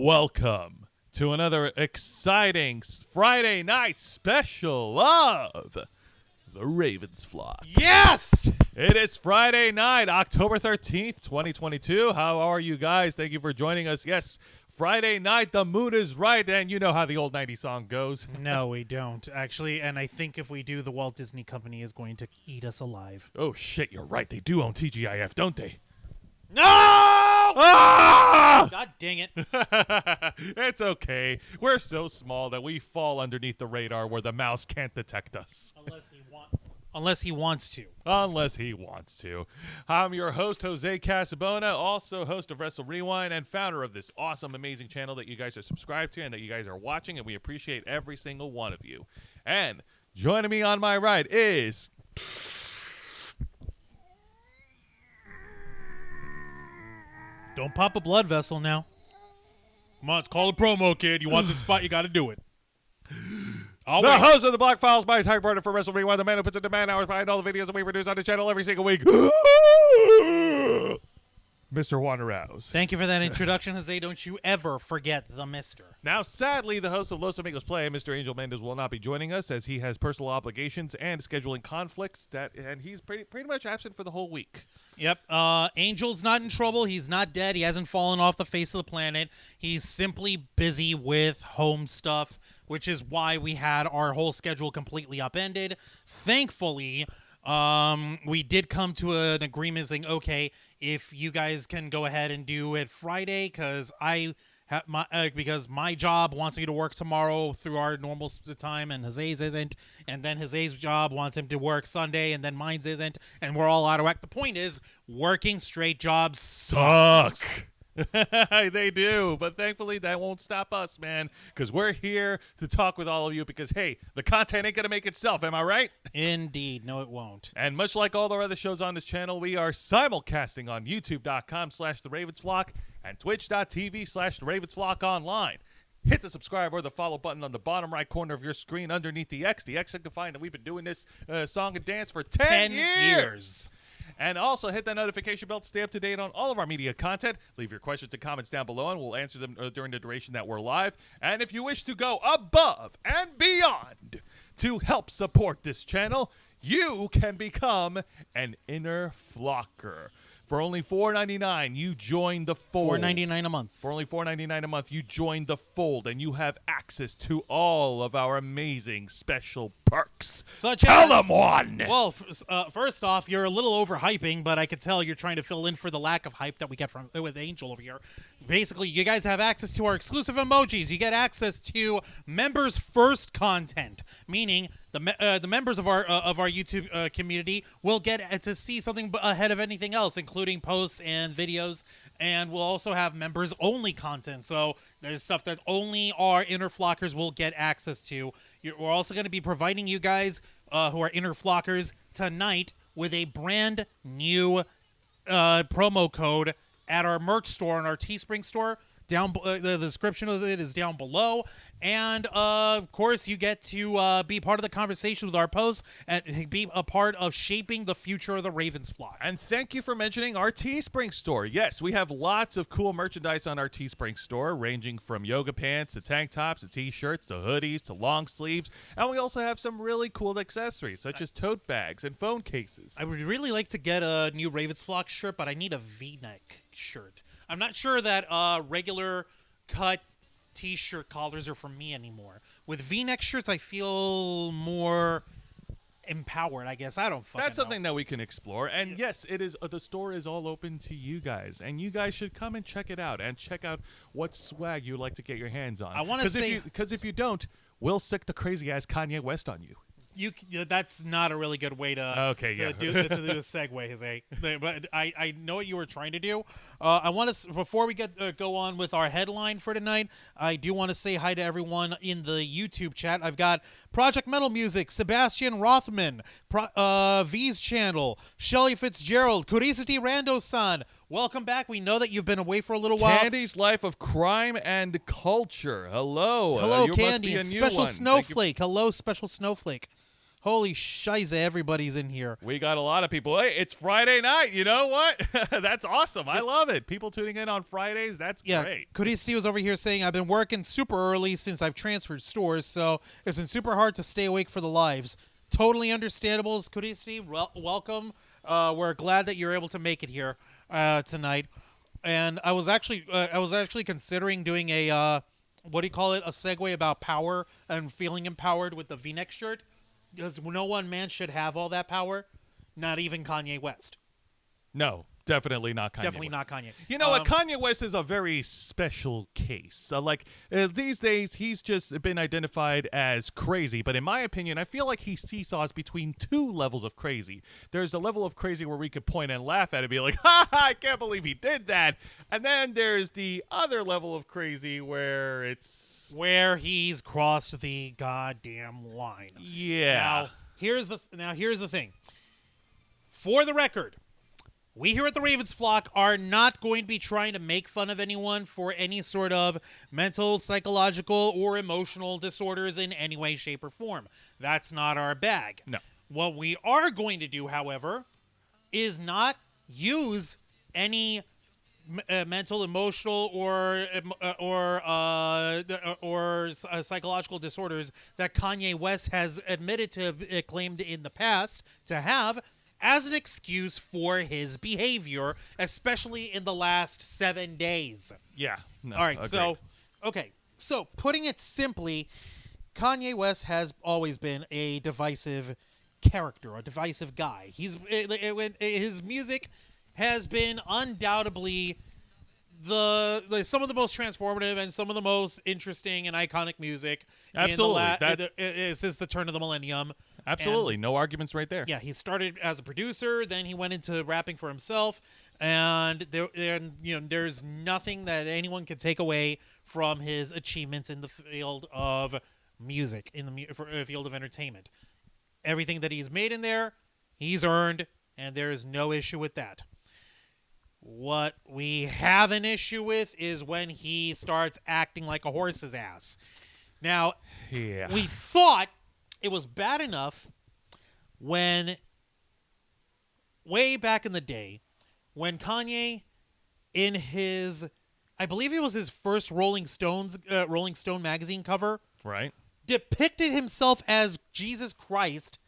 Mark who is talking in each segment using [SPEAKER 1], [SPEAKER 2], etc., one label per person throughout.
[SPEAKER 1] Welcome to another exciting Friday night special of The Ravens Flock.
[SPEAKER 2] Yes!
[SPEAKER 1] It is Friday night, October 13th, 2022. How are you guys? Thank you for joining us. Yes, Friday night, the mood is right, and you know how the old 90s song goes.
[SPEAKER 2] No, we don't, actually, and I think if we do, the Walt Disney Company is going to eat us alive.
[SPEAKER 1] Oh, shit, you're right. They do own TGIF, don't they?
[SPEAKER 2] No!
[SPEAKER 1] Ah!
[SPEAKER 2] God dang it.
[SPEAKER 1] It's okay. We're so small that we fall underneath the radar where the mouse can't detect us.
[SPEAKER 2] Unless he wants to.
[SPEAKER 1] Unless he wants to. I'm your host, Jose Casabona, also host of Wrestle Rewind and founder of this awesome, amazing channel that you guys are subscribed to and that you guys are watching, and we appreciate every single one of you. And joining me on my right is...
[SPEAKER 2] Don't pop a blood vessel now. Come on, it's called a promo, kid. You want this spot, you got to do it.
[SPEAKER 1] The host of the Block Files, my tag partner for Wrestle Rewind, the man who puts in the man hours behind all the videos that we produce on the channel every single week, Mr. Wanderhouse.
[SPEAKER 2] Thank you for that introduction, Jose. Don't you ever forget the mister.
[SPEAKER 1] Now, sadly, the host of Los Amigos Play, Mr. Angel Mendez, will not be joining us as he has personal obligations and scheduling conflicts, and he's pretty much absent for the whole week.
[SPEAKER 2] Yep. Angel's not in trouble. He's not dead. He hasn't fallen off the face of the planet. He's simply busy with home stuff, which is why we had our whole schedule completely upended. Thankfully, we did come to an agreement saying, okay, if you guys can go ahead and do it Friday, because because my job wants me to work tomorrow through our normal time, and Jose's isn't, and then Jose's job wants him to work Sunday, and then mine's isn't, and we're all out of whack. The point is, working straight jobs suck.
[SPEAKER 1] They do, but thankfully that won't stop us, man, because we're here to talk with all of you because, hey, the content ain't going to make itself, am I right?
[SPEAKER 2] Indeed. No, it won't.
[SPEAKER 1] And much like all our other shows on this channel, we are simulcasting on youtube.com/theravensflock and twitch.tv/theravensflock online. Hit the subscribe or the follow button on the bottom right corner of your screen underneath the X. The X signifying that we've been doing this song and dance for 10 years. And also hit that notification bell to stay up to date on all of our media content. Leave your questions and comments down below, and we'll answer them during the duration that we're live. And if you wish to go above and beyond to help support this channel, you can become an inner flocker. For only $4.99, you join the fold.
[SPEAKER 2] $4.99 a month.
[SPEAKER 1] For only $4.99 a month, you join the fold, and you have access to all of our amazing special perks. Tell them one!
[SPEAKER 2] Well, first off, you're a little overhyping, but I could tell you're trying to fill in for the lack of hype that we get from with Angel over here. Basically, you guys have access to our exclusive emojis. You get access to members first content, meaning the members of our YouTube community will get to see something ahead of anything else, including posts and videos, and we'll also have members only content. So there's stuff that only our inner flockers will get access to. We're also going to be providing you guys who are inner flockers tonight with a brand new promo code at our merch store and our Teespring store. The description of it is down below. And, of course, you get to be part of the conversation with our posts and be a part of shaping the future of the Ravens Flock.
[SPEAKER 1] And thank you for mentioning our Teespring store. Yes, we have lots of cool merchandise on our Teespring store, ranging from yoga pants to tank tops to T-shirts to hoodies to long sleeves. And we also have some really cool accessories, such as tote bags and phone cases.
[SPEAKER 2] I would really like to get a new Ravens Flock shirt, but I need a V-neck shirt. I'm not sure that regular cut T-shirt collars are for me anymore. With V-neck shirts, I feel more empowered, I guess. I don't fucking
[SPEAKER 1] That's something
[SPEAKER 2] know.
[SPEAKER 1] that we can explore. And yes, it is. The store is all open to you guys, and you guys should come and check it out and check out what swag you'd like to get your hands on.
[SPEAKER 2] I want to say,
[SPEAKER 1] because if you don't, we'll sick the crazy ass Kanye West on you.
[SPEAKER 2] That's not a really good way to do the segue, Jose. But I know what you were trying to do. I want to before we go on with our headline for tonight. I do want to say hi to everyone in the YouTube chat. I've got Project Metal Music, Sebastian Rothman, V's channel, Shelly Fitzgerald, Curiosity Rando-san. Welcome back. We know that you've been away for a little while.
[SPEAKER 1] Candy's Life of Crime and Culture. Hello.
[SPEAKER 2] Hello,
[SPEAKER 1] you
[SPEAKER 2] Candy.
[SPEAKER 1] Must be a new
[SPEAKER 2] Special
[SPEAKER 1] one.
[SPEAKER 2] Snowflake. Hello, Special Snowflake. Holy shiza, everybody's in here.
[SPEAKER 1] We got a lot of people. Hey, it's Friday night. You know what? That's awesome. I love it. People tuning in on Fridays. That's great.
[SPEAKER 2] Kuristi was over here saying, I've been working super early since I've transferred stores, so it's been super hard to stay awake for the lives. Totally understandable. Kuristi, welcome. We're glad that you're able to make it here tonight. And I was actually considering doing a what do you call it? A segue about power and feeling empowered with the V-neck shirt. Because no one man should have all that power, not even Kanye West.
[SPEAKER 1] No, definitely not Kanye.
[SPEAKER 2] Definitely not Kanye.
[SPEAKER 1] You know what? Kanye West is a very special case. These days, he's just been identified as crazy. But in my opinion, I feel like he seesaws between two levels of crazy. There's a level of crazy where we could point and laugh at it and be like, ha, I can't believe he did that. And then there's the other level of crazy where
[SPEAKER 2] where he's crossed the goddamn line.
[SPEAKER 1] Yeah.
[SPEAKER 2] Now, here's the thing. For the record, we here at the Ravens Flock are not going to be trying to make fun of anyone for any sort of mental, psychological, or emotional disorders in any way, shape, or form. That's not our bag.
[SPEAKER 1] No.
[SPEAKER 2] What we are going to do, however, is not use any mental, emotional, or psychological disorders that Kanye West has admitted to have claimed in the past to have as an excuse for his behavior, especially in the last 7 days.
[SPEAKER 1] Yeah. No,
[SPEAKER 2] all right.
[SPEAKER 1] agreed.
[SPEAKER 2] So putting it simply, Kanye West has always been a divisive character, a divisive guy. His music has been undoubtedly some of the most transformative and some of the most interesting and iconic music.
[SPEAKER 1] Absolutely.
[SPEAKER 2] Since the turn of the millennium.
[SPEAKER 1] Absolutely. And no arguments right there.
[SPEAKER 2] Yeah, he started as a producer, then he went into rapping for himself, and there's nothing that anyone can take away from his achievements in the field of music, in the field of entertainment. Everything that he's made in there, he's earned, and there is no issue with that. What we have an issue with is when he starts acting like a horse's ass. Now, we thought it was bad enough when, way back in the day, when Kanye, in his, I believe it was his first Rolling Stone magazine cover,
[SPEAKER 1] right,
[SPEAKER 2] depicted himself as Jesus Christ,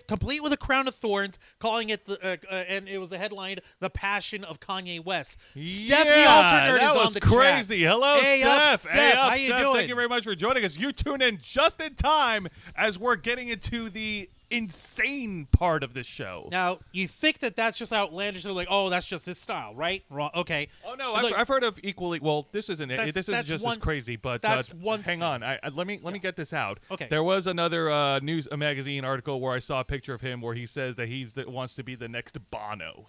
[SPEAKER 2] complete with a crown of thorns, calling it and it was the headline, "The Passion of Kanye West." Steph, the alternate, is on the
[SPEAKER 1] crazy.
[SPEAKER 2] Chat.
[SPEAKER 1] Hello,
[SPEAKER 2] hey,
[SPEAKER 1] Steph.
[SPEAKER 2] Hey,
[SPEAKER 1] up,
[SPEAKER 2] how you
[SPEAKER 1] Steph?
[SPEAKER 2] doing?
[SPEAKER 1] Thank you very much for joining us. You tune in just in time as we're getting into the insane part of this show.
[SPEAKER 2] Now, you think that that's just outlandish? They're like, oh, that's just his style, right? Wrong. Okay.
[SPEAKER 1] Oh no, I've heard of equally. Well, this isn't it. This isn't just as crazy, but
[SPEAKER 2] that's one.
[SPEAKER 1] Hang on, let me get this out.
[SPEAKER 2] Okay.
[SPEAKER 1] There was another news magazine article where I saw a picture of him where he says that wants to be the next Bono.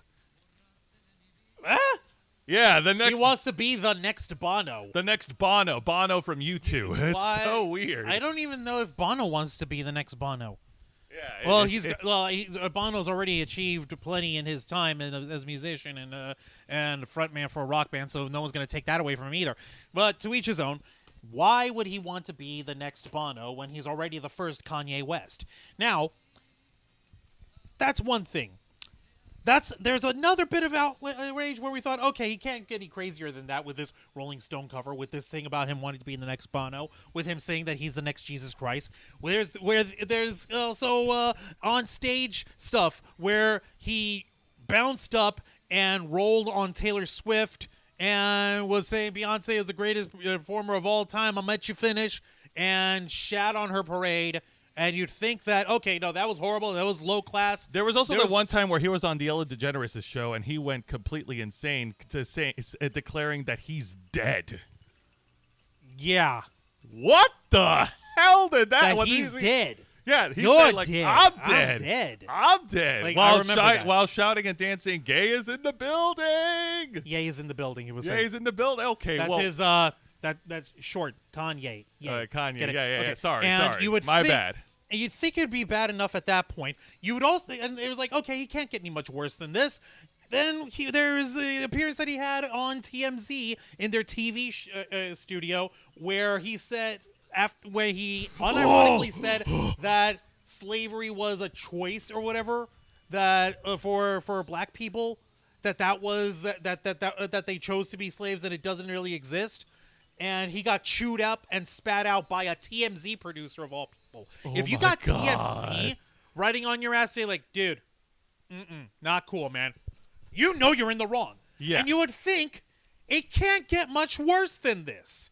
[SPEAKER 1] Yeah, the next.
[SPEAKER 2] He wants to be the next Bono.
[SPEAKER 1] The next Bono from U2. It's so weird.
[SPEAKER 2] I don't even know if Bono wants to be the next Bono.
[SPEAKER 1] Yeah.
[SPEAKER 2] Well, Bono's already achieved plenty in his time as a musician and frontman for a rock band, so no one's going to take that away from him either. But to each his own. Why would he want to be the next Bono when he's already the first Kanye West? Now, that's one thing. There's another bit of outrage where we thought, okay, he can't get any crazier than that with this Rolling Stone cover, with this thing about him wanting to be the next Bono, with him saying that he's the next Jesus Christ. There's also on stage stuff where he bounced up and rolled on Taylor Swift and was saying Beyonce is the greatest performer of all time. I'll let you finish, and shat on her parade. And you'd think that, okay, no, that was horrible. That was low class.
[SPEAKER 1] There was also the one time where he was on the Ellen DeGeneres' show, and he went completely insane declaring that he's dead.
[SPEAKER 2] Yeah.
[SPEAKER 1] What the hell did that?
[SPEAKER 2] That he's dead.
[SPEAKER 1] Yeah, he
[SPEAKER 2] You're
[SPEAKER 1] said, like,
[SPEAKER 2] dead.
[SPEAKER 1] I'm dead.
[SPEAKER 2] I'm dead.
[SPEAKER 1] I'm dead.
[SPEAKER 2] Like,
[SPEAKER 1] While shouting and dancing, Gay is in the building.
[SPEAKER 2] Yeah, he's in the building. He was
[SPEAKER 1] He's in the building. Okay,
[SPEAKER 2] that's his. That's short. Kanye. Yeah.
[SPEAKER 1] Kanye.
[SPEAKER 2] Yeah.
[SPEAKER 1] Okay. Sorry.
[SPEAKER 2] My
[SPEAKER 1] bad.
[SPEAKER 2] And you'd think it'd be bad enough at that point. You would also, and it was like, okay, he can't get any much worse than this. Then there's the appearance that he had on TMZ in their TV studio, where he said, where he unironically said that slavery was a choice or whatever that for black people that was that they chose to be slaves and it doesn't really exist. And he got chewed up and spat out by a TMZ producer of all people. If you got TMZ writing on your ass, say like, dude, not cool, man. You know you're in the wrong.
[SPEAKER 1] Yeah.
[SPEAKER 2] And you would think it can't get much worse than this.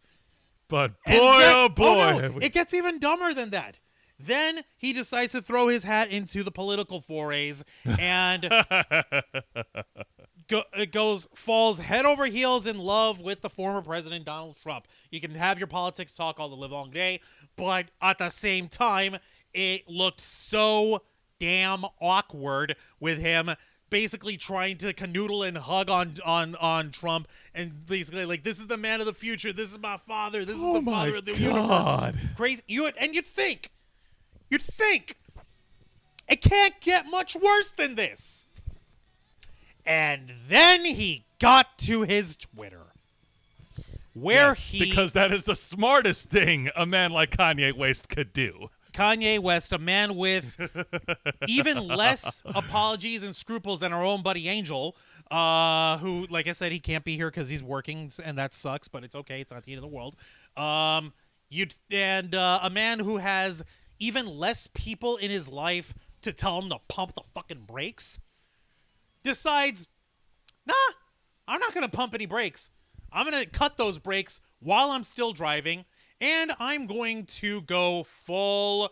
[SPEAKER 1] But boy, oh boy.
[SPEAKER 2] Oh no, it gets even dumber than that. Then he decides to throw his hat into the political forays and falls head over heels in love with the former president Donald Trump. You can have your politics talk all the live long day, but at the same time, it looked so damn awkward with him basically trying to canoodle and hug on Trump and basically like, this is the man of the future, this is my father, this is the father of the universe. Crazy. You'd think it can't get much worse than this. And then he got to his Twitter, where
[SPEAKER 1] because that is the smartest thing a man like Kanye West could do.
[SPEAKER 2] Kanye West, a man with even less apologies and scruples than our own buddy Angel, who, like I said, he can't be here because he's working, and that sucks, but it's okay. It's not the end of the world. A man who has even less people in his life to tell him to pump the fucking brakes, decides, nah, I'm not going to pump any brakes. I'm going to cut those brakes while I'm still driving, and I'm going to go full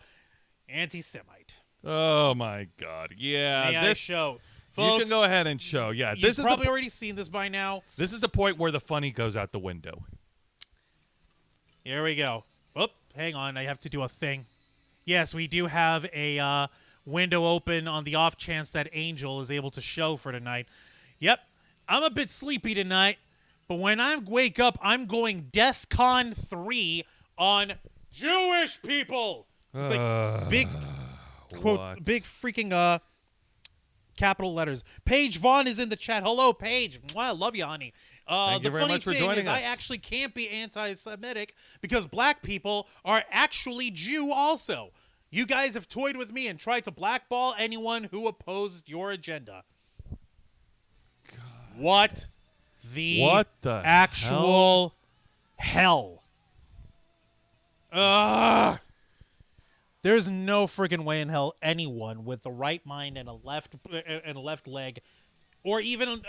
[SPEAKER 2] anti-Semite.
[SPEAKER 1] Oh, my God. Yeah.
[SPEAKER 2] May I show? Folks,
[SPEAKER 1] you can go ahead and show. Yeah,
[SPEAKER 2] you've probably already seen this by now.
[SPEAKER 1] This is the point where the funny goes out the window.
[SPEAKER 2] Here we go. Oop, hang on. I have to do a thing. Yes, we do have a window open on the off chance that Angel is able to show for tonight. Yep, I'm a bit sleepy tonight, but when I wake up, I'm going DEFCON 3 on Jewish people. It's like big, quote, big freaking capital letters. Paige Vaughn is in the chat. Hello, Paige. Mwah, love you, honey.
[SPEAKER 1] Thank you very much for joining us.
[SPEAKER 2] I actually can't be anti-Semitic because black people are actually Jew also. You guys have toyed with me and tried to blackball anyone who opposed your agenda. God. What the actual hell? There's no friggin' way in hell anyone with the right mind and a left leg, or even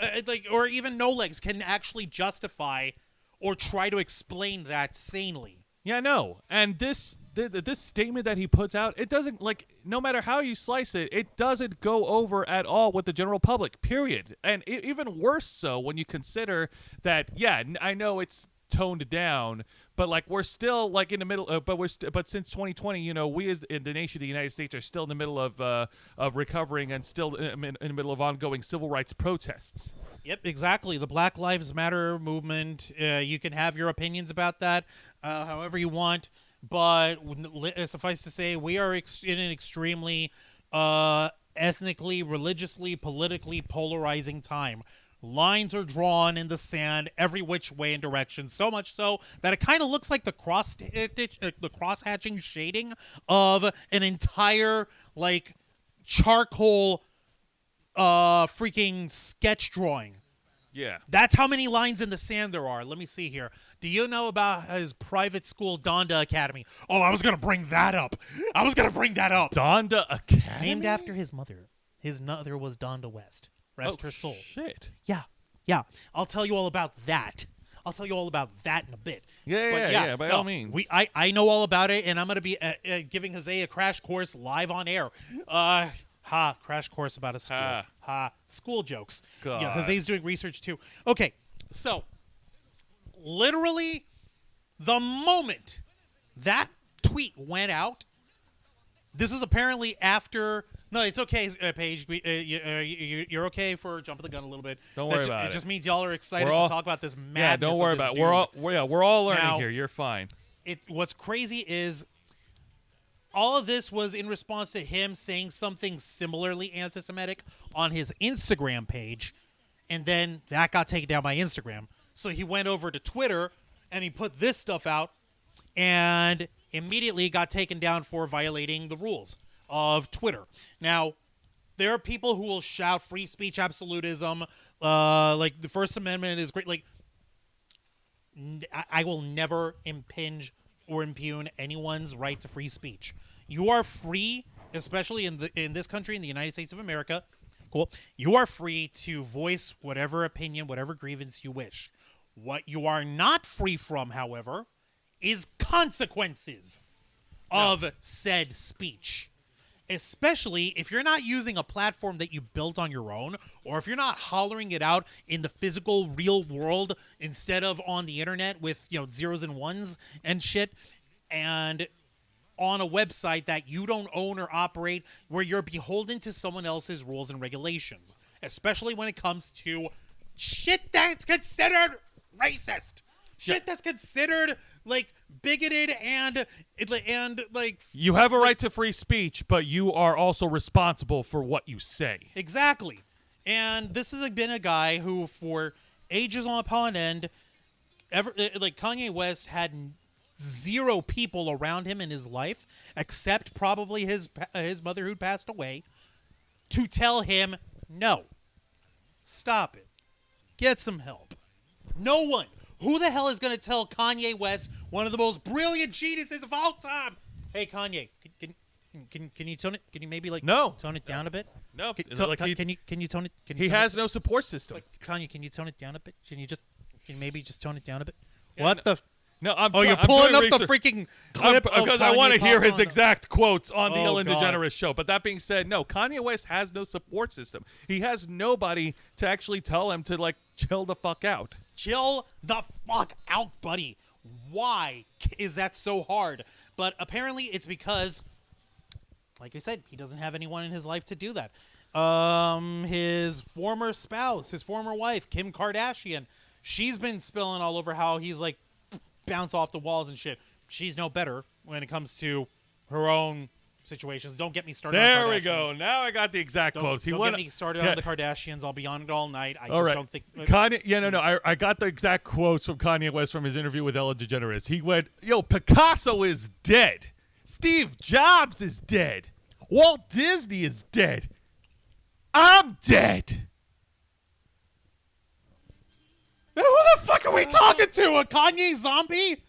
[SPEAKER 2] no legs, can actually justify or try to explain that sanely.
[SPEAKER 1] Yeah, no. And this statement that he puts out, it doesn't, like, no matter how you slice it, it doesn't go over at all with the general public, period. And even worse so when you consider that, yeah, I know it's toned down, but like we're still like in the middle of, but since 2020, you know, we as in the nation of the United States are still in the middle of recovering and still in the middle of ongoing civil rights protests.
[SPEAKER 2] Yep, exactly. The Black Lives Matter movement, you can have your opinions about that however you want, but suffice to say, we are in an extremely ethnically, religiously, politically polarizing time. Lines are drawn in the sand every which way and direction, so much so that it kind of looks like the cross-hatching shading of an entire, like, charcoal freaking sketch drawing.
[SPEAKER 1] Yeah.
[SPEAKER 2] That's how many lines in the sand there are. Let me see here. Do you know about his private school, Donda Academy? Oh, I was going to bring that up.
[SPEAKER 1] Donda Academy?
[SPEAKER 2] Named after his mother. His mother was Donda West. Rest her soul.
[SPEAKER 1] Shit.
[SPEAKER 2] Yeah. I'll tell you all about that. in a bit.
[SPEAKER 1] Yeah, by all means.
[SPEAKER 2] I know all about it, and I'm going to be giving Jose a crash course live on air. Crash course about a school. School jokes.
[SPEAKER 1] God.
[SPEAKER 2] Yeah, Jose's doing research too. Okay, so literally the moment that tweet went out, this is apparently after. No, it's okay, Paige. You're okay for jumping the gun a little bit.
[SPEAKER 1] Don't worry about it.
[SPEAKER 2] It just means y'all are excited to talk about this madness.
[SPEAKER 1] Yeah, don't worry about it. We're all learning here. You're fine.
[SPEAKER 2] What's crazy is all of this was in response to him saying something similarly anti-Semitic on his Instagram page, and then that got taken down by Instagram. So he went over to Twitter and he put this stuff out, and immediately got taken down for violating the rules of Twitter. Now, there are people who will shout free speech absolutism, like the First Amendment is great. Like, I will never impinge or impugn anyone's right to free speech. You are free, especially in this country, in the United States of America. Cool. You are free to voice whatever opinion, whatever grievance you wish. What you are not free from, however, is consequences of said speech. Especially if you're not using a platform that you built on your own, or if you're not hollering it out in the physical, real world instead of on the internet with, zeros and ones and shit, and on a website that you don't own or operate, where you're beholden to someone else's rules and regulations, especially when it comes to shit that's considered racist, shit that's considered like bigoted and like
[SPEAKER 1] you have a right to free speech, but you are also responsible for what you say.
[SPEAKER 2] Exactly. And this has been a guy who, for ages upon end, Kanye West had zero people around him in his life, except probably his mother who'd passed away, to tell him, no, stop it, get some help. No one. Who the hell is going to tell Kanye West, one of the most brilliant geniuses of all time, hey, Kanye, can you tone it? Can you maybe tone it down a bit?
[SPEAKER 1] No.
[SPEAKER 2] Can you tone it?
[SPEAKER 1] He has no support system.
[SPEAKER 2] Kanye, can you tone it down a bit? Can you maybe just tone it down a bit?
[SPEAKER 1] Yeah,
[SPEAKER 2] what the?
[SPEAKER 1] No,
[SPEAKER 2] you're pulling up the freaking clip
[SPEAKER 1] because I want to hear his exact quotes on the Ellen
[SPEAKER 2] God.
[SPEAKER 1] DeGeneres show. But that being said, no, Kanye West has no support system. He has nobody to actually tell him to chill the fuck out.
[SPEAKER 2] Chill the fuck out, buddy. Why is that so hard? But apparently it's because, like I said, he doesn't have anyone in his life to do that. His former spouse, his former wife, Kim Kardashian, she's been spilling all over how he's bounce off the walls and shit. She's no better when it comes to her own situations. Don't get me started on
[SPEAKER 1] There
[SPEAKER 2] Kardashians.
[SPEAKER 1] we go. Now I got the exact quotes.
[SPEAKER 2] Don't get me started on the Kardashians. I'll be on it all night. I don't think...
[SPEAKER 1] Kanye, no. I got the exact quotes from Kanye West from his interview with Ellen DeGeneres. He went, Picasso is dead. Steve Jobs is dead. Walt Disney is dead. I'm dead.
[SPEAKER 2] Who the fuck are we talking to? A Kanye zombie?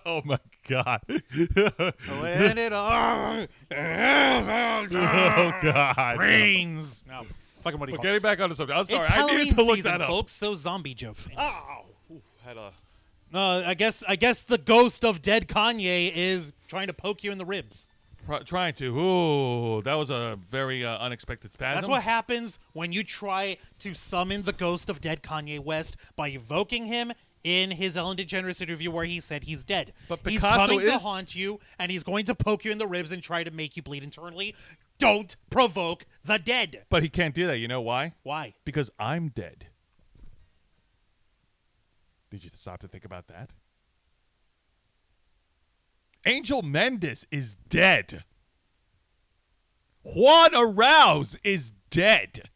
[SPEAKER 1] Oh my God.
[SPEAKER 2] When it all
[SPEAKER 1] Oh God.
[SPEAKER 2] rains. No. Fucking what do you call
[SPEAKER 1] Getting back on the subject. I'm sorry.
[SPEAKER 2] It's
[SPEAKER 1] I
[SPEAKER 2] Halloween
[SPEAKER 1] needed to look
[SPEAKER 2] season,
[SPEAKER 1] that up.
[SPEAKER 2] folks, so zombie jokes.
[SPEAKER 1] Oh. Had a...
[SPEAKER 2] I guess the ghost of dead Kanye is trying to poke you in the ribs.
[SPEAKER 1] Trying to. Ooh, that was a very unexpected spasm.
[SPEAKER 2] That's what happens when you try to summon the ghost of dead Kanye West by evoking him in his Ellen DeGeneres interview where he said he's dead.
[SPEAKER 1] But
[SPEAKER 2] he's
[SPEAKER 1] Picasso
[SPEAKER 2] coming to
[SPEAKER 1] is-
[SPEAKER 2] haunt you, and he's going to poke you in the ribs and try to make you bleed internally. Don't provoke the dead.
[SPEAKER 1] But he can't do that. You know why?
[SPEAKER 2] Why?
[SPEAKER 1] Because I'm dead. Did you stop to think about that? Angel Mendes is dead. Juan Arouse is dead.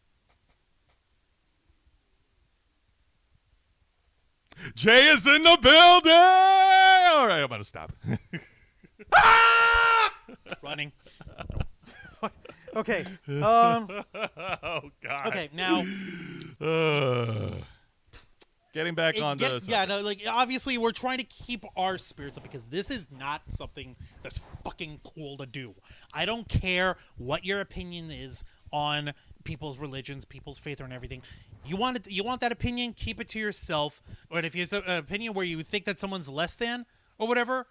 [SPEAKER 1] Jay is in the building. All right, I'm gonna stop.
[SPEAKER 2] Running. Okay.
[SPEAKER 1] Oh God.
[SPEAKER 2] Okay. Now.
[SPEAKER 1] Getting back on the
[SPEAKER 2] obviously we're trying to keep our spirits up because this is not something that's fucking cool to do. I don't care what your opinion is on people's religions, people's faith, and everything. You want that opinion, keep it to yourself. Or if it's an opinion where you think that someone's less than or whatever,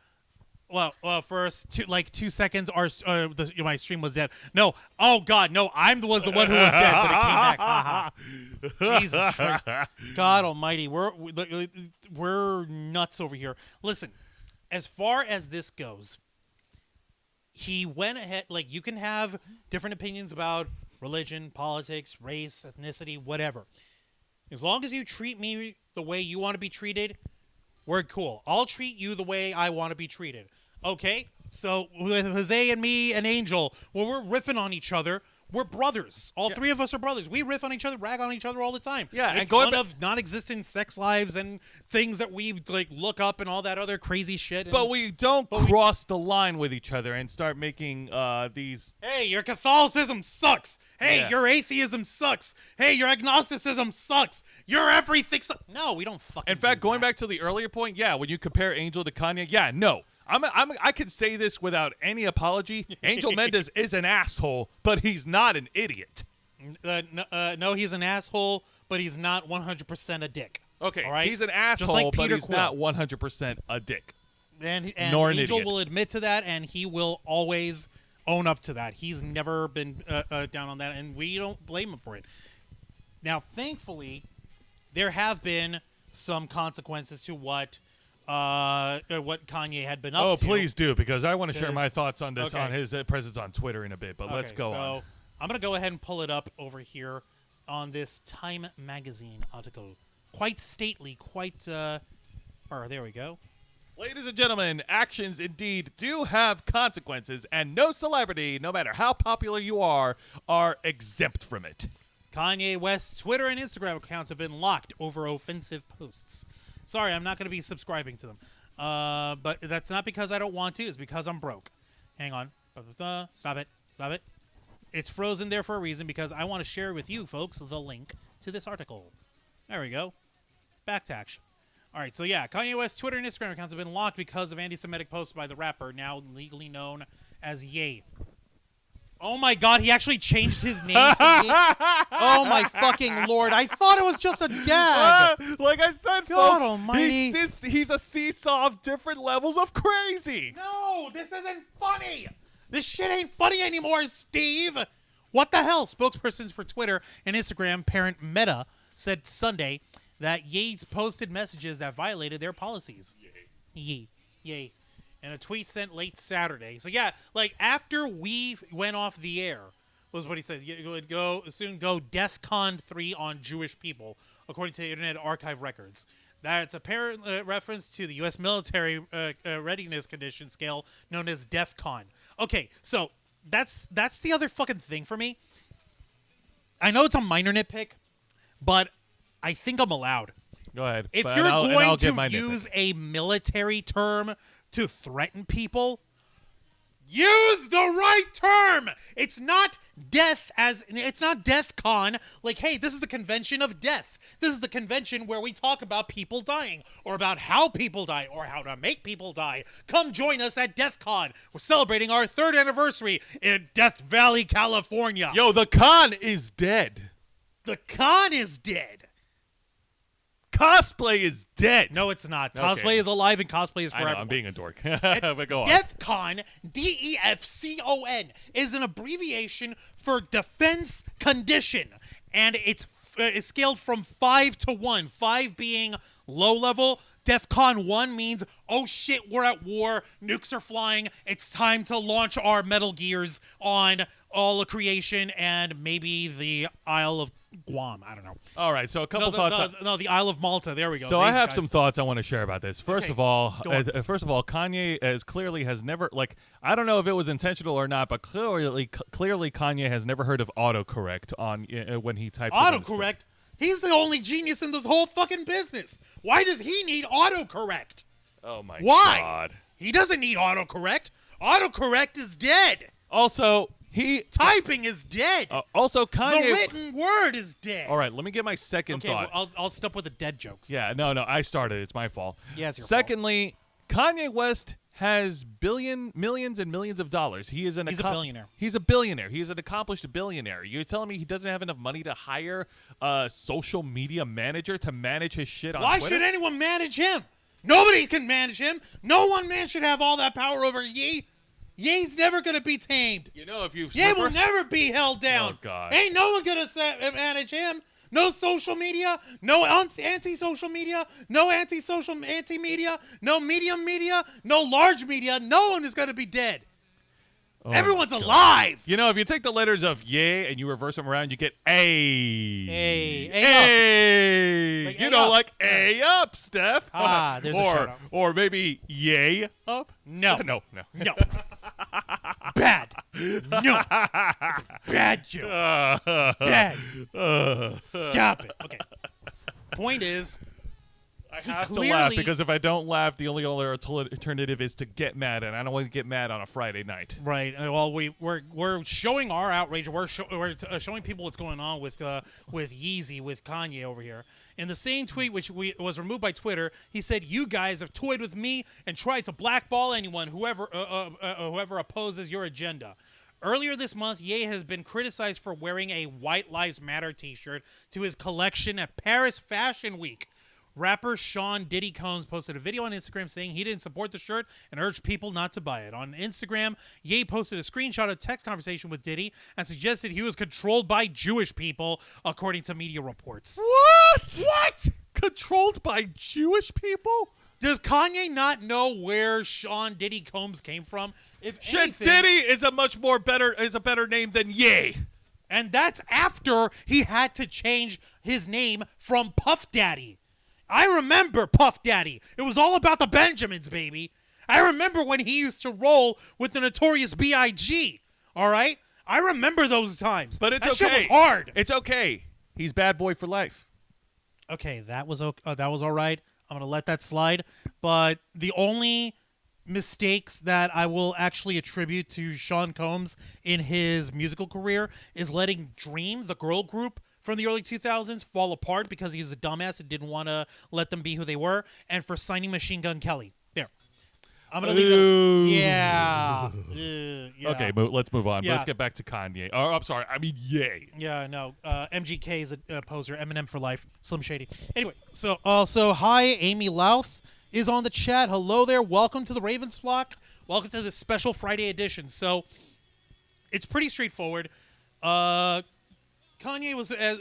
[SPEAKER 2] well, for 2 seconds, my stream was dead. No, oh God, no, was the one who was dead, but it came back. Ha ha. Jesus Christ, God Almighty, we're nuts over here. Listen, as far as this goes, he went ahead. You can have different opinions about religion, politics, race, ethnicity, whatever. As long as you treat me the way you want to be treated, we're cool. I'll treat you the way I want to be treated. Okay? So with Jose and me and Angel, when we're riffing on each other, We're brothers. All three of us are brothers. We riff on each other, rag on each other all the time.
[SPEAKER 1] Yeah,
[SPEAKER 2] Make
[SPEAKER 1] and going
[SPEAKER 2] fun of non-existent sex lives and things that we like look up and all that other crazy shit.
[SPEAKER 1] But we don't cross the line with each other and start making these.
[SPEAKER 2] Hey, your Catholicism sucks. Hey,
[SPEAKER 1] Yeah.
[SPEAKER 2] your atheism sucks. Hey, your agnosticism sucks. Your everything sucks. No, we don't fucking.
[SPEAKER 1] In fact,
[SPEAKER 2] do
[SPEAKER 1] going
[SPEAKER 2] that.
[SPEAKER 1] back to the earlier point, yeah, when you compare Angel to Kanye, yeah, no. I can say this without any apology. Angel Mendez is an asshole, but he's not an idiot.
[SPEAKER 2] No, he's an asshole, but he's not 100% a dick.
[SPEAKER 1] Okay,
[SPEAKER 2] all right?
[SPEAKER 1] he's an
[SPEAKER 2] Just
[SPEAKER 1] asshole,
[SPEAKER 2] like
[SPEAKER 1] but
[SPEAKER 2] Peter
[SPEAKER 1] he's
[SPEAKER 2] Quill.
[SPEAKER 1] not 100% a dick.
[SPEAKER 2] And
[SPEAKER 1] Nor an
[SPEAKER 2] Angel
[SPEAKER 1] idiot.
[SPEAKER 2] will admit to that, and he will always own up to that. He's never been down on that, and we don't blame him for it. Now, thankfully, there have been some consequences to what Kanye had been up to.
[SPEAKER 1] Oh, please do, because I want to share
[SPEAKER 2] Because-
[SPEAKER 1] my thoughts on this,
[SPEAKER 2] okay.
[SPEAKER 1] on his presence on Twitter in a bit, but let's
[SPEAKER 2] Okay,
[SPEAKER 1] go
[SPEAKER 2] so
[SPEAKER 1] on.
[SPEAKER 2] I'm going to go ahead and pull it up over here on this Time magazine article. Quite stately, quite, there we go.
[SPEAKER 1] Ladies and gentlemen, actions indeed do have consequences, and no celebrity, no matter how popular you are exempt from it.
[SPEAKER 2] Kanye West's Twitter and Instagram accounts have been locked over offensive posts. Sorry, I'm not going to be subscribing to them. But that's not because I don't want to. It's because I'm broke. Hang on. Stop it. Stop it. It's frozen there for a reason because I want to share with you folks the link to this article. There we go. Back to action. All right, so yeah, Kanye West's Twitter and Instagram accounts have been locked because of anti-Semitic posts by the rapper, now legally known as Ye. Oh my God, he actually changed his name to Ye. Oh my fucking Lord, I thought it was just a gag.
[SPEAKER 1] Like I said,
[SPEAKER 2] God
[SPEAKER 1] folks,
[SPEAKER 2] almighty.
[SPEAKER 1] he's a seesaw of different levels of crazy.
[SPEAKER 2] No, this isn't funny. This shit ain't funny anymore, Steve. What the hell? Spokespersons for Twitter and Instagram parent Meta said Sunday that Ye's posted messages that violated their policies. Ye. In a tweet sent late Saturday. So yeah, like after we went off the air, was what he said. It would soon go DEFCON 3 on Jewish people, according to Internet Archive records. That's apparent reference to the U.S. military readiness condition scale known as DEFCON. Okay, so that's the other fucking thing for me. I know it's a minor nitpick, but I think I'm allowed.
[SPEAKER 1] Go ahead.
[SPEAKER 2] If
[SPEAKER 1] But
[SPEAKER 2] you're
[SPEAKER 1] I'll
[SPEAKER 2] going
[SPEAKER 1] give my
[SPEAKER 2] to
[SPEAKER 1] nitpick.
[SPEAKER 2] use a military term to threaten people, use the right term. It's not it's not DEFCON. Like, hey, this is the convention of death. This is the convention where we talk about people dying, or about how people die, or how to make people die. Come join us at DEFCON. We're celebrating our 3rd anniversary in Death Valley, California.
[SPEAKER 1] Yo, the con is dead.
[SPEAKER 2] The con is dead.
[SPEAKER 1] Cosplay is dead.
[SPEAKER 2] No, it's not.
[SPEAKER 1] Okay.
[SPEAKER 2] Cosplay is alive, and cosplay is
[SPEAKER 1] I
[SPEAKER 2] forever.
[SPEAKER 1] know, I'm being a dork. But go on.
[SPEAKER 2] DEFCON, DEFCON, is an abbreviation for defense condition, and it's scaled from 5 to 1. 5 being low level. DEFCON 1 means, oh shit, we're at war, nukes are flying, it's time to launch our Metal Gears on all of creation and maybe the Isle of Guam. I don't know.
[SPEAKER 1] All right, so a couple thoughts.
[SPEAKER 2] The Isle of Malta. There we go.
[SPEAKER 1] So I
[SPEAKER 2] These
[SPEAKER 1] have
[SPEAKER 2] guys.
[SPEAKER 1] some thoughts I want to share about this. First
[SPEAKER 2] Okay,
[SPEAKER 1] of all,
[SPEAKER 2] go on.
[SPEAKER 1] Kanye has never, like, I don't know if it was intentional or not, but clearly Kanye has never heard of autocorrect on when he types.
[SPEAKER 2] Autocorrect? He's the only genius in this whole fucking business. Why does he need autocorrect?
[SPEAKER 1] Oh my
[SPEAKER 2] Why?
[SPEAKER 1] God.
[SPEAKER 2] He doesn't need autocorrect. Autocorrect is dead.
[SPEAKER 1] Also,
[SPEAKER 2] Typing is dead.
[SPEAKER 1] also
[SPEAKER 2] The
[SPEAKER 1] Kanye.
[SPEAKER 2] written word is dead.
[SPEAKER 1] All right, let me get my second
[SPEAKER 2] Okay,
[SPEAKER 1] thought.
[SPEAKER 2] well, I'll stop with the dead jokes.
[SPEAKER 1] Yeah, no, I started. It's my fault.
[SPEAKER 2] Yeah, it's your
[SPEAKER 1] Secondly, Kanye West has millions and millions of dollars. He's a billionaire. He's a billionaire. He's an accomplished billionaire. You're telling me he doesn't have enough money to hire a social media manager to manage his shit on
[SPEAKER 2] Why
[SPEAKER 1] Twitter?
[SPEAKER 2] should anyone manage him? Nobody can manage him. No one man should have all that power over Ye. Ye's never going to be tamed.
[SPEAKER 1] You know, if you
[SPEAKER 2] Ye will never be held down.
[SPEAKER 1] Oh, God.
[SPEAKER 2] Ain't no one going to manage him. No social media, no anti-social media, no anti-media, no medium media, no large media. No one is going to be dead.
[SPEAKER 1] Oh,
[SPEAKER 2] Everyone's
[SPEAKER 1] my God.
[SPEAKER 2] alive.
[SPEAKER 1] You know, if you take the letters of yay and you reverse them around, you get A.
[SPEAKER 2] A.
[SPEAKER 1] A.
[SPEAKER 2] Like
[SPEAKER 1] you
[SPEAKER 2] A
[SPEAKER 1] know,
[SPEAKER 2] up.
[SPEAKER 1] like A up, Steph.
[SPEAKER 2] Ah, there's a shout-out.
[SPEAKER 1] Or maybe yay up.
[SPEAKER 2] No.
[SPEAKER 1] No.
[SPEAKER 2] No. Bad. No. It's a bad joke. Bad. Stop it. Okay. Point is,
[SPEAKER 1] I have to laugh because if I don't laugh, the only other alternative is to get mad, and I don't want to get mad on a Friday night.
[SPEAKER 2] Right. Well, we're showing our outrage. We're showing people what's going on with Yeezy, with Kanye over here. In the same tweet, which was removed by Twitter, he said, "You guys have toyed with me and tried to blackball anyone, whoever opposes your agenda." Earlier this month, Ye has been criticized for wearing a White Lives Matter t-shirt to his collection at Paris Fashion Week. Rapper Sean Diddy Combs posted a video on Instagram saying he didn't support the shirt and urged people not to buy it. On Instagram, Ye posted a screenshot of a text conversation with Diddy and suggested he was controlled by Jewish people, according to media reports.
[SPEAKER 1] What? Controlled by Jewish people?
[SPEAKER 2] Does Kanye not know where Sean Diddy Combs came from? If anything,
[SPEAKER 1] Diddy is a better name than Ye.
[SPEAKER 2] And that's after he had to change his name from Puff Daddy. I remember Puff Daddy. It was all about the Benjamins, baby. I remember when he used to roll with the Notorious B.I.G. All right? I remember those times.
[SPEAKER 1] But it's
[SPEAKER 2] that
[SPEAKER 1] okay.
[SPEAKER 2] That shit was hard.
[SPEAKER 1] It's okay. He's bad boy for life.
[SPEAKER 2] Okay, that was all right. I'm going to let that slide. But the only mistakes that I will actually attribute to Sean Combs in his musical career is letting Dream, the girl group from the early 2000s, fall apart because he was a dumbass and didn't want to let them be who they were, and for signing Machine Gun Kelly. There. I'm going to leave it. Yeah. Yeah.
[SPEAKER 1] Okay, let's move on.
[SPEAKER 2] Yeah.
[SPEAKER 1] Let's get back to Kanye. Oh, I'm sorry. I mean, Ye.
[SPEAKER 2] Yeah, no. MGK is a poser. Eminem for life. Slim Shady. Anyway, so also, hi, Amy Louth is on the chat. Hello there. Welcome to the Ravens flock. Welcome to this special Friday edition. So, it's pretty straightforward. Kanye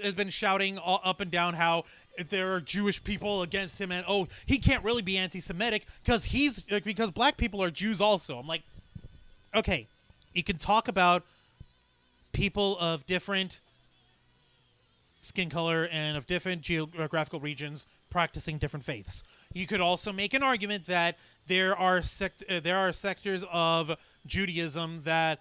[SPEAKER 2] has been shouting up and down how there are Jewish people against him, and he can't really be anti-Semitic because black people are Jews also. I'm like, okay, you can talk about people of different skin color and of different geographical regions practicing different faiths. You could also make an argument that there are sectors of Judaism that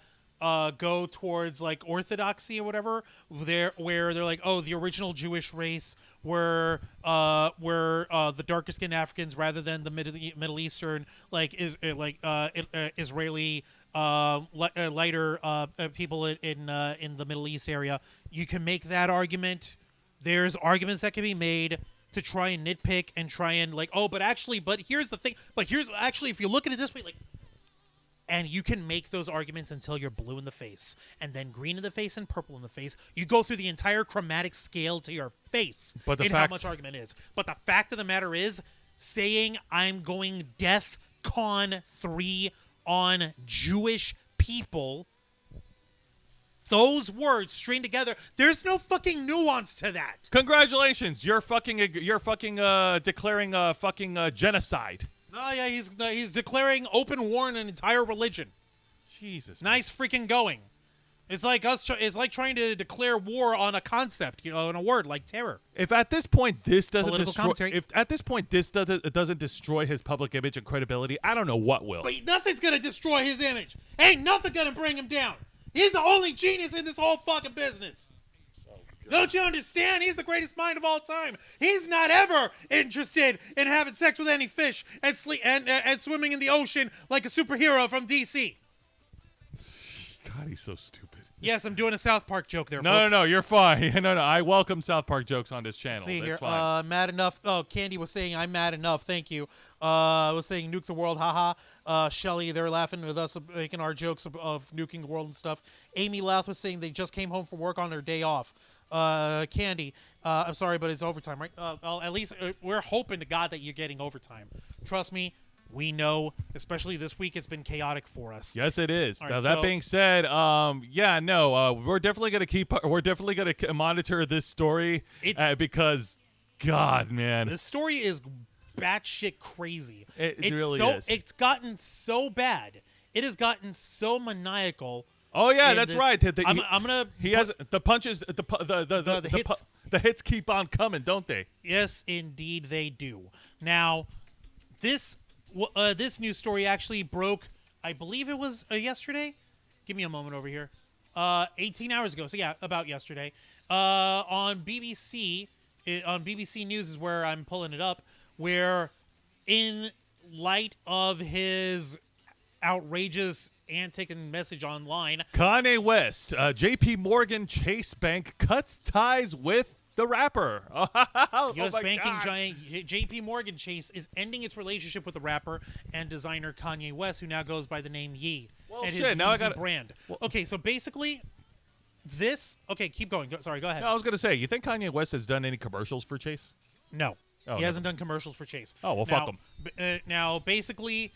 [SPEAKER 2] go towards like orthodoxy or whatever, where they're like, the original Jewish race were the darker skinned Africans rather than the Middle Eastern Israeli lighter people in the Middle East area. You can make that argument. There's arguments that can be made to try and nitpick and try and but here's the thing. But here's actually, if you look at it this way, and you can make those arguments until you're blue in the face, and then green in the face, and purple in the face. You go through the entire chromatic scale to your face how much argument is. But the fact of the matter is, saying I'm going DEF CON 3 on Jewish people, those words string together, there's no fucking nuance to that.
[SPEAKER 1] Congratulations, you're declaring genocide.
[SPEAKER 2] Oh yeah, he's declaring open war on an entire religion.
[SPEAKER 1] Jesus,
[SPEAKER 2] nice freaking going. It's like it's like trying to declare war on a concept, on a word like terror.
[SPEAKER 1] If at this point this doesn't destroy his public image and credibility, I don't know what will.
[SPEAKER 2] But nothing's gonna destroy his image. Ain't nothing gonna bring him down. He's the only genius in this whole fucking business. Don't you understand? He's the greatest mind of all time. He's not ever interested in having sex with any fish and swimming in the ocean like a superhero from DC.
[SPEAKER 1] God, he's so stupid.
[SPEAKER 2] Yes, I'm doing a South Park joke there,
[SPEAKER 1] folks.
[SPEAKER 2] No,
[SPEAKER 1] you're fine. No, I welcome South Park jokes on this channel.
[SPEAKER 2] See
[SPEAKER 1] That's
[SPEAKER 2] here,
[SPEAKER 1] fine.
[SPEAKER 2] mad enough. Oh, Candy was saying I'm mad enough. Thank you. Was saying nuke the world, haha. Shelly, they're laughing with us making our jokes of nuking the world and stuff. Amy Louth was saying they just came home from work on their day off. Candy, I'm sorry, but it's overtime, right? Well, at least we're hoping to God that you're getting overtime. Trust me, we know, especially this week, it's been chaotic for us.
[SPEAKER 1] Yes, it is.
[SPEAKER 2] All
[SPEAKER 1] now,
[SPEAKER 2] right,
[SPEAKER 1] that being said, we're definitely gonna monitor this story because, God, man,
[SPEAKER 2] this story is batshit crazy.
[SPEAKER 1] It really is.
[SPEAKER 2] It's gotten so bad. It has gotten so maniacal.
[SPEAKER 1] Oh yeah, that's right.
[SPEAKER 2] I'm gonna.
[SPEAKER 1] He has the punches. The hits. The hits keep on coming, don't they?
[SPEAKER 2] Yes, indeed they do. Now, this news story actually broke. I believe it was yesterday. Give me a moment over here. 18 hours ago. So yeah, about yesterday. On BBC, on BBC News is where I'm pulling it up. Where, in light of his outrageous antic and message online,
[SPEAKER 1] Kanye West, JP Morgan Chase Bank cuts ties with the rapper.
[SPEAKER 2] U.S. banking giant J.P. Morgan Chase is ending its relationship with the rapper and designer Kanye West, who now goes by the name Ye.
[SPEAKER 1] Well,
[SPEAKER 2] and
[SPEAKER 1] shit,
[SPEAKER 2] his
[SPEAKER 1] now I
[SPEAKER 2] Yeezy
[SPEAKER 1] gotta-
[SPEAKER 2] brand. Okay, so basically, this. Okay, keep going. Sorry, go ahead.
[SPEAKER 1] No, I was gonna say, you think Kanye West has done any commercials for Chase?
[SPEAKER 2] No,
[SPEAKER 1] Oh,
[SPEAKER 2] he hasn't done commercials for Chase.
[SPEAKER 1] Oh, well,
[SPEAKER 2] now,
[SPEAKER 1] fuck
[SPEAKER 2] now, basically,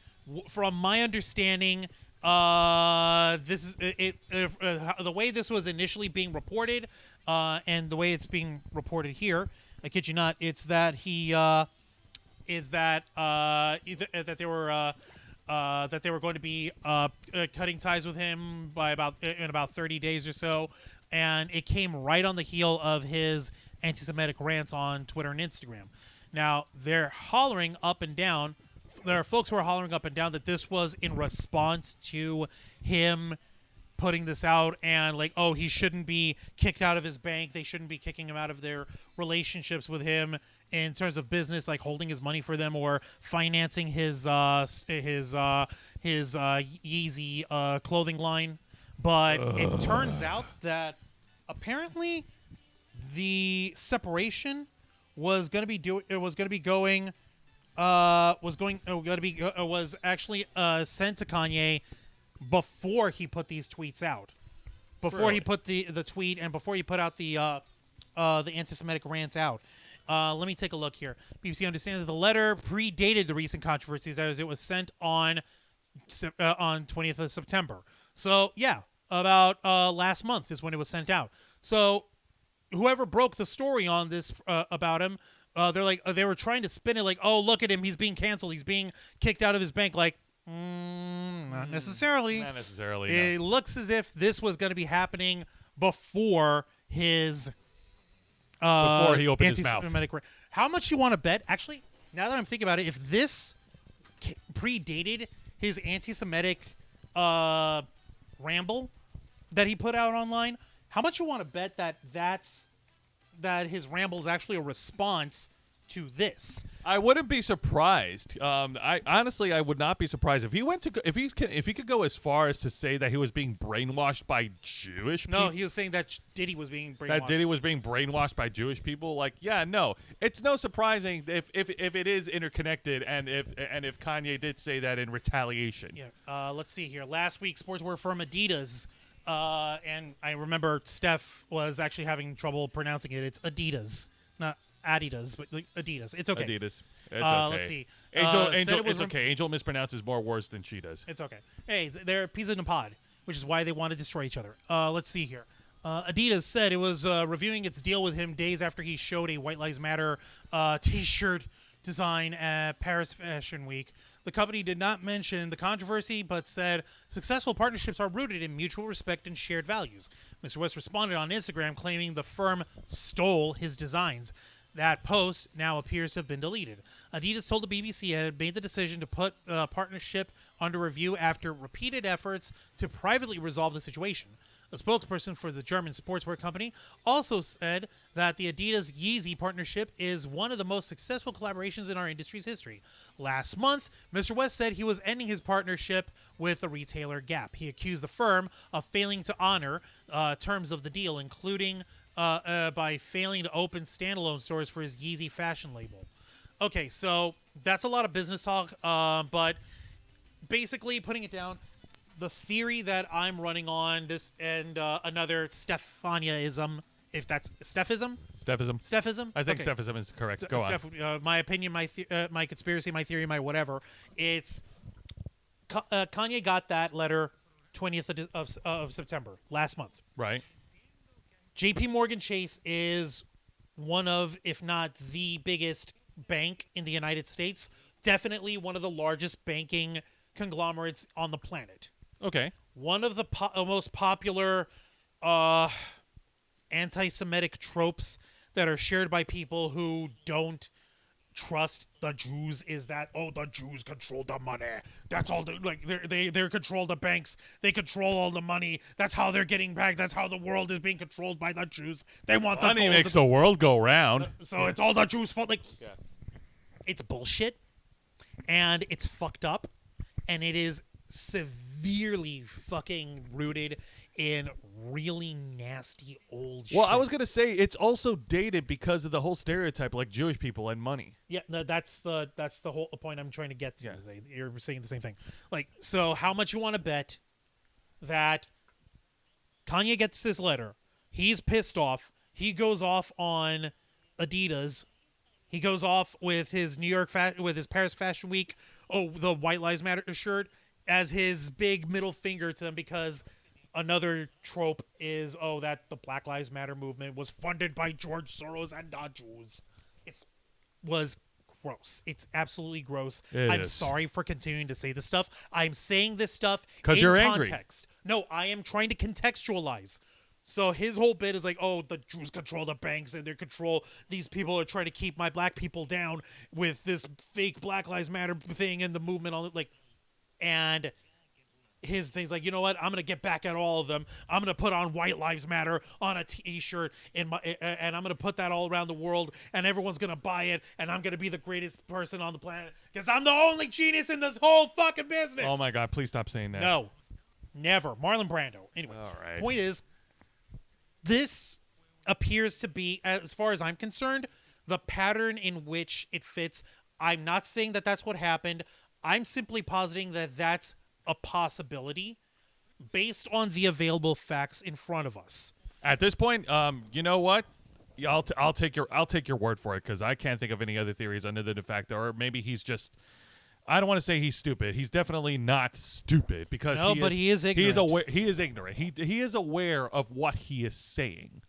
[SPEAKER 2] from my understanding, this is the way this was initially being reported, and the way it's being reported here. I kid you not. It's that he that they were going to be cutting ties with him by about 30 days or so, and it came right on the heel of his anti-Semitic rants on Twitter and Instagram. Now they're hollering up and down. There are folks who are hollering up and down that this was in response to him putting this out and like, oh, he shouldn't be kicked out of his bank. They shouldn't be kicking him out of their relationships with him in terms of business, like holding his money for them or financing his Yeezy clothing line. But it turns out that apparently the separation was going to be was actually sent to Kanye before he put these tweets out. Before
[SPEAKER 1] Really?
[SPEAKER 2] he put the tweet and before he put out the anti-Semitic rants out. Let me take a look here. BBC understands that the letter predated the recent controversies as it was sent on 20th of September. So yeah, about last month is when it was sent out. So whoever broke the story on this about him, they were trying to spin it like, oh, look at him, he's being canceled, he's being kicked out of his bank. Like, not necessarily.
[SPEAKER 1] Not necessarily.
[SPEAKER 2] It looks as if this was going to be happening before his
[SPEAKER 1] Before he opened his mouth.
[SPEAKER 2] anti-Semitic How much you want to bet? Actually, now that I'm thinking about it, if this predated his anti-Semitic ramble that he put out online, how much you want to bet that his ramble is actually a response to this?
[SPEAKER 1] I wouldn't be surprised. I honestly, I would not be surprised if he if he could go as far as to say that he was being brainwashed by Jewish people.
[SPEAKER 2] No, he was saying that Diddy was being brainwashed.
[SPEAKER 1] That Diddy was being brainwashed by Jewish people. Like, yeah, no, it's no surprising if it is interconnected, and if Kanye did say that in retaliation.
[SPEAKER 2] Yeah. Let's see here. Last week, sportswear firm Adidas, and I remember Steph was actually having trouble pronouncing it. It's Adidas, not Adidas, but like Adidas. It's okay.
[SPEAKER 1] Adidas. It's okay.
[SPEAKER 2] Let's see.
[SPEAKER 1] Angel,
[SPEAKER 2] Said it was
[SPEAKER 1] it's okay. Angel mispronounces more words than she does.
[SPEAKER 2] It's okay. Hey, they're a piece in a pod, which is why they want to destroy each other. Let's see here. Adidas said it was reviewing its deal with him days after he showed a White Lives Matter T-shirt design at Paris Fashion Week. The company did not mention the controversy, but said successful partnerships are rooted in mutual respect and shared values. Mr. West responded on Instagram claiming the firm stole his designs. That post now appears to have been deleted. Adidas told the BBC it had made the decision to put the partnership under review after repeated efforts to privately resolve the situation. A spokesperson for the German sportswear company also said that the Adidas Yeezy partnership is one of the most successful collaborations in our industry's history. Last month, Mr. West said he was ending his partnership with the retailer Gap. He accused the firm of failing to honor terms of the deal, including by failing to open standalone stores for his Yeezy fashion label. Okay, so that's a lot of business talk, but basically putting it down, the theory that I'm running on this and another Stephania-ism, if that's Stephism?
[SPEAKER 1] Stephism.
[SPEAKER 2] Stephism?
[SPEAKER 1] I think
[SPEAKER 2] Okay.
[SPEAKER 1] Stephism is correct. Go on.
[SPEAKER 2] My opinion, my conspiracy, my theory, my whatever. It's Kanye got that letter 20th of September, last month.
[SPEAKER 1] Right.
[SPEAKER 2] JP Morgan Chase is one of, if not the biggest bank in the United States, definitely one of the largest banking conglomerates on the planet.
[SPEAKER 1] Okay.
[SPEAKER 2] One of the most popular anti-Semitic tropes that are shared by people who don't trust the Jews is that the Jews control the money. That's all. They control the banks. They control all the money. That's how they're getting back. That's how the world is being controlled by the Jews. They want the
[SPEAKER 1] money makes the world go round.
[SPEAKER 2] So it's all the Jews' fault. It's bullshit, and it's fucked up, and it is severely fucking rooted in really nasty old shit.
[SPEAKER 1] Well, I was gonna say it's also dated because of the whole stereotype, like Jewish people and money.
[SPEAKER 2] Yeah, no, that's the whole point I'm trying to get to.
[SPEAKER 1] Yeah.
[SPEAKER 2] You're saying the same thing. So how much you want to bet that Kanye gets this letter? He's pissed off. He goes off on Adidas. He goes off with his with his Paris Fashion Week, the White Lives Matter shirt as his big middle finger to them, because another trope is that the Black Lives Matter movement was funded by George Soros and the Jews. It was gross. It's absolutely gross. I'm sorry for continuing to say this stuff. I'm saying this stuff because
[SPEAKER 1] you're
[SPEAKER 2] context. Angry. No, I am trying to contextualize. So his whole bit is the Jews control the banks and they control these people are trying to keep my black people down with this fake Black Lives Matter thing and the movement on it. And his thing's you know what? I'm gonna get back at all of them. I'm gonna put on White Lives Matter on a T-shirt and I'm gonna put that all around the world, and everyone's gonna buy it, and I'm gonna be the greatest person on the planet because I'm the only genius in this whole fucking business.
[SPEAKER 1] Oh my God! Please stop saying that.
[SPEAKER 2] No, never. Marlon Brando. Anyway,
[SPEAKER 1] all right.
[SPEAKER 2] Point is, this appears to be, as far as I'm concerned, the pattern in which it fits. I'm not saying that that's what happened. I'm simply positing that that's a possibility based on the available facts in front of us.
[SPEAKER 1] At this point, you know what? Yeah, I'll take your word for it, because I can't think of any other theories other than the fact, or maybe he's just. I don't want to say he's stupid. He's definitely not stupid, because
[SPEAKER 2] he is ignorant.
[SPEAKER 1] He is ignorant. He is aware of what he is saying,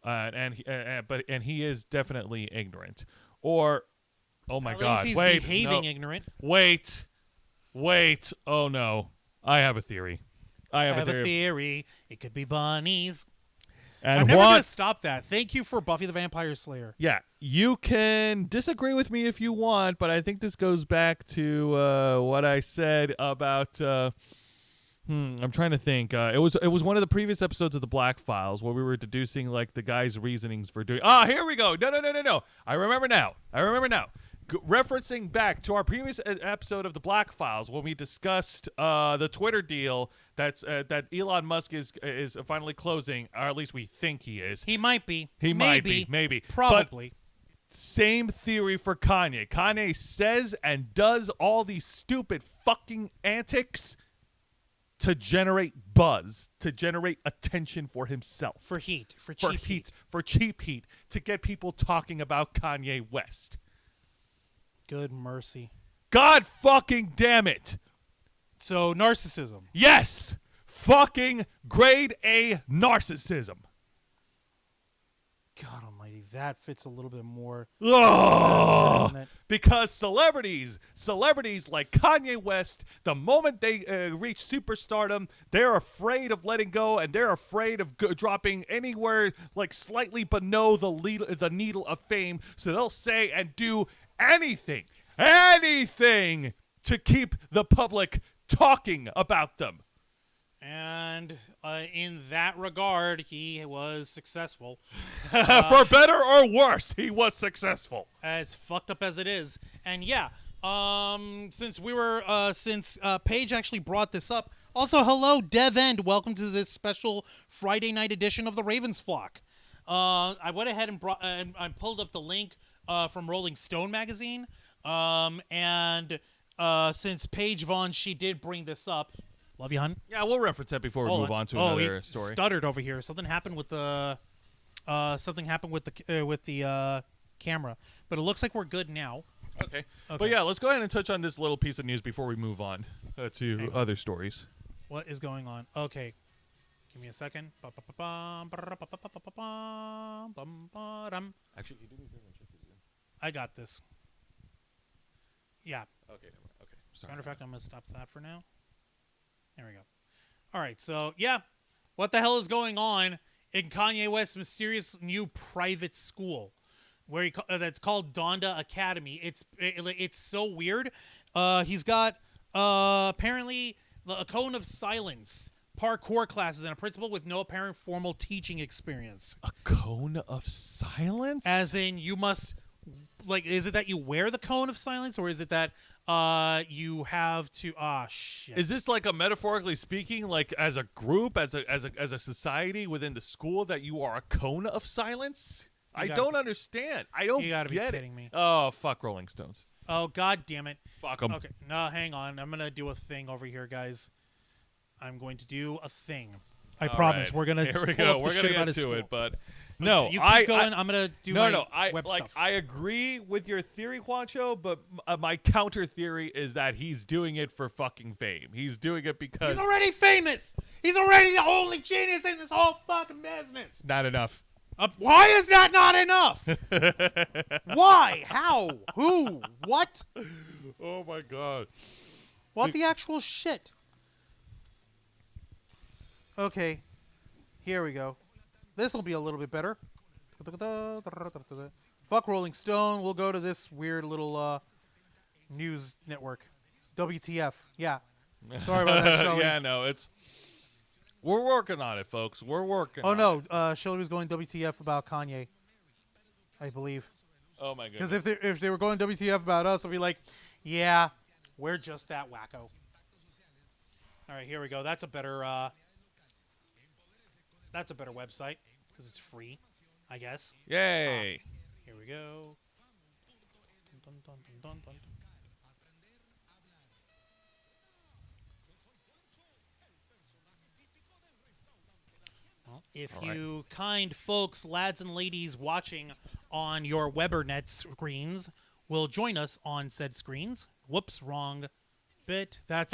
[SPEAKER 1] and he is definitely ignorant. Or, oh my God,
[SPEAKER 2] he's
[SPEAKER 1] wait,
[SPEAKER 2] behaving ignorant.
[SPEAKER 1] Wait. Oh no, I have a theory. I have a
[SPEAKER 2] theory. It could be bunnies.
[SPEAKER 1] And
[SPEAKER 2] I'm never going to stop that. Thank you for Buffy the Vampire Slayer.
[SPEAKER 1] Yeah, you can disagree with me if you want, but I think this goes back to what I said about. I'm trying to think. It was one of the previous episodes of the Black Files where we were deducing the guy's reasonings for doing. Here we go. No. I remember now. Referencing back to our previous episode of the Black Files when we discussed the Twitter deal that Elon Musk is finally closing, or at least we think he is.
[SPEAKER 2] He might be.
[SPEAKER 1] Maybe.
[SPEAKER 2] Probably.
[SPEAKER 1] But same theory for Kanye. Kanye says and does all these stupid fucking antics to generate buzz, to generate attention for himself.
[SPEAKER 2] For cheap heat.
[SPEAKER 1] To get people talking about Kanye West.
[SPEAKER 2] Good mercy.
[SPEAKER 1] God fucking damn it.
[SPEAKER 2] So, narcissism.
[SPEAKER 1] Yes. Fucking grade A narcissism.
[SPEAKER 2] God almighty, that fits a little bit more.
[SPEAKER 1] Oh,
[SPEAKER 2] doesn't it?
[SPEAKER 1] Because celebrities like Kanye West, the moment they reach superstardom, they're afraid of letting go, and they're afraid of dropping anywhere slightly below the needle of fame. So they'll say and do anything to keep the public talking about them.
[SPEAKER 2] And in that regard, he was successage.
[SPEAKER 1] For better or worse, he was successful.
[SPEAKER 2] As fucked up as it is. And yeah, since Paige actually brought this up. Also, hello, Dev End. Welcome to this special Friday night edition of the Ravens Flock. I went ahead and I pulled up the link from Rolling Stone magazine. And since Paige Vaughn, she did bring this up. Love you, hun.
[SPEAKER 1] Yeah, we'll reference that before we move on to another story.
[SPEAKER 2] Stuttered over here. Something happened with the camera, but it looks like we're good now.
[SPEAKER 1] Okay. But yeah, let's go ahead and touch on this little piece of news before we move on to other stories.
[SPEAKER 2] What is going on? Okay. Give me a second.
[SPEAKER 1] Actually, you do need to check this in.
[SPEAKER 2] I got this. Yeah.
[SPEAKER 1] Okay. Sorry.
[SPEAKER 2] Matter of fact, I'm going to stop that for now. There we go. All right. So, yeah. What the hell is going on in Kanye West's mysterious new private school? that's called Donda Academy. It's so weird. He's got apparently a cone of silence, parkour classes, and a principal with no apparent formal teaching experience.
[SPEAKER 1] A cone of silence?
[SPEAKER 2] As in, you must is it that you wear the cone of silence, or is it that you have to? Shit.
[SPEAKER 1] Is this like a metaphorically speaking, like as a group, as a society within the school, that you are a cone of silence? I don't understand. I don't.
[SPEAKER 2] You gotta
[SPEAKER 1] get
[SPEAKER 2] be kidding me.
[SPEAKER 1] Oh, fuck Rolling Stones.
[SPEAKER 2] Oh, god damn it.
[SPEAKER 1] Fuck them.
[SPEAKER 2] Okay, no, hang on. I'm gonna do a thing over here, guys. I'm going to do a thing. I promise.
[SPEAKER 1] Right.
[SPEAKER 2] We're gonna.
[SPEAKER 1] Here we go. We're gonna get to it, but no,
[SPEAKER 2] you keep going. I'm gonna do web stuff.
[SPEAKER 1] I agree with your theory, Juancho, but my counter theory is that he's doing it for fucking fame. He's doing it because
[SPEAKER 2] he's already famous. He's already the only genius in this whole fucking business.
[SPEAKER 1] Not enough.
[SPEAKER 2] Why is that not enough? Why? How? Who? What?
[SPEAKER 1] Oh my god.
[SPEAKER 2] What the actual shit? Okay. Here we go. This will be a little bit better. Fuck Rolling Stone. We'll go to this weird little news network. WTF. Yeah. Sorry about that, Shelly.
[SPEAKER 1] Yeah, no, we're working on it, folks. We're working on
[SPEAKER 2] it. Oh, no. Shelly was going WTF about Kanye, I believe.
[SPEAKER 1] Oh, my goodness.
[SPEAKER 2] Because if they were going WTF about us, I'd be like, yeah, we're just that wacko. All right, here we go. That's a better website because it's free, I guess.
[SPEAKER 1] Yay.
[SPEAKER 2] Here we go. Dun, dun, dun, dun, dun. If you kind folks, lads and ladies watching on your Webernet screens will join us on said screens. Whoops, wrong bit. That's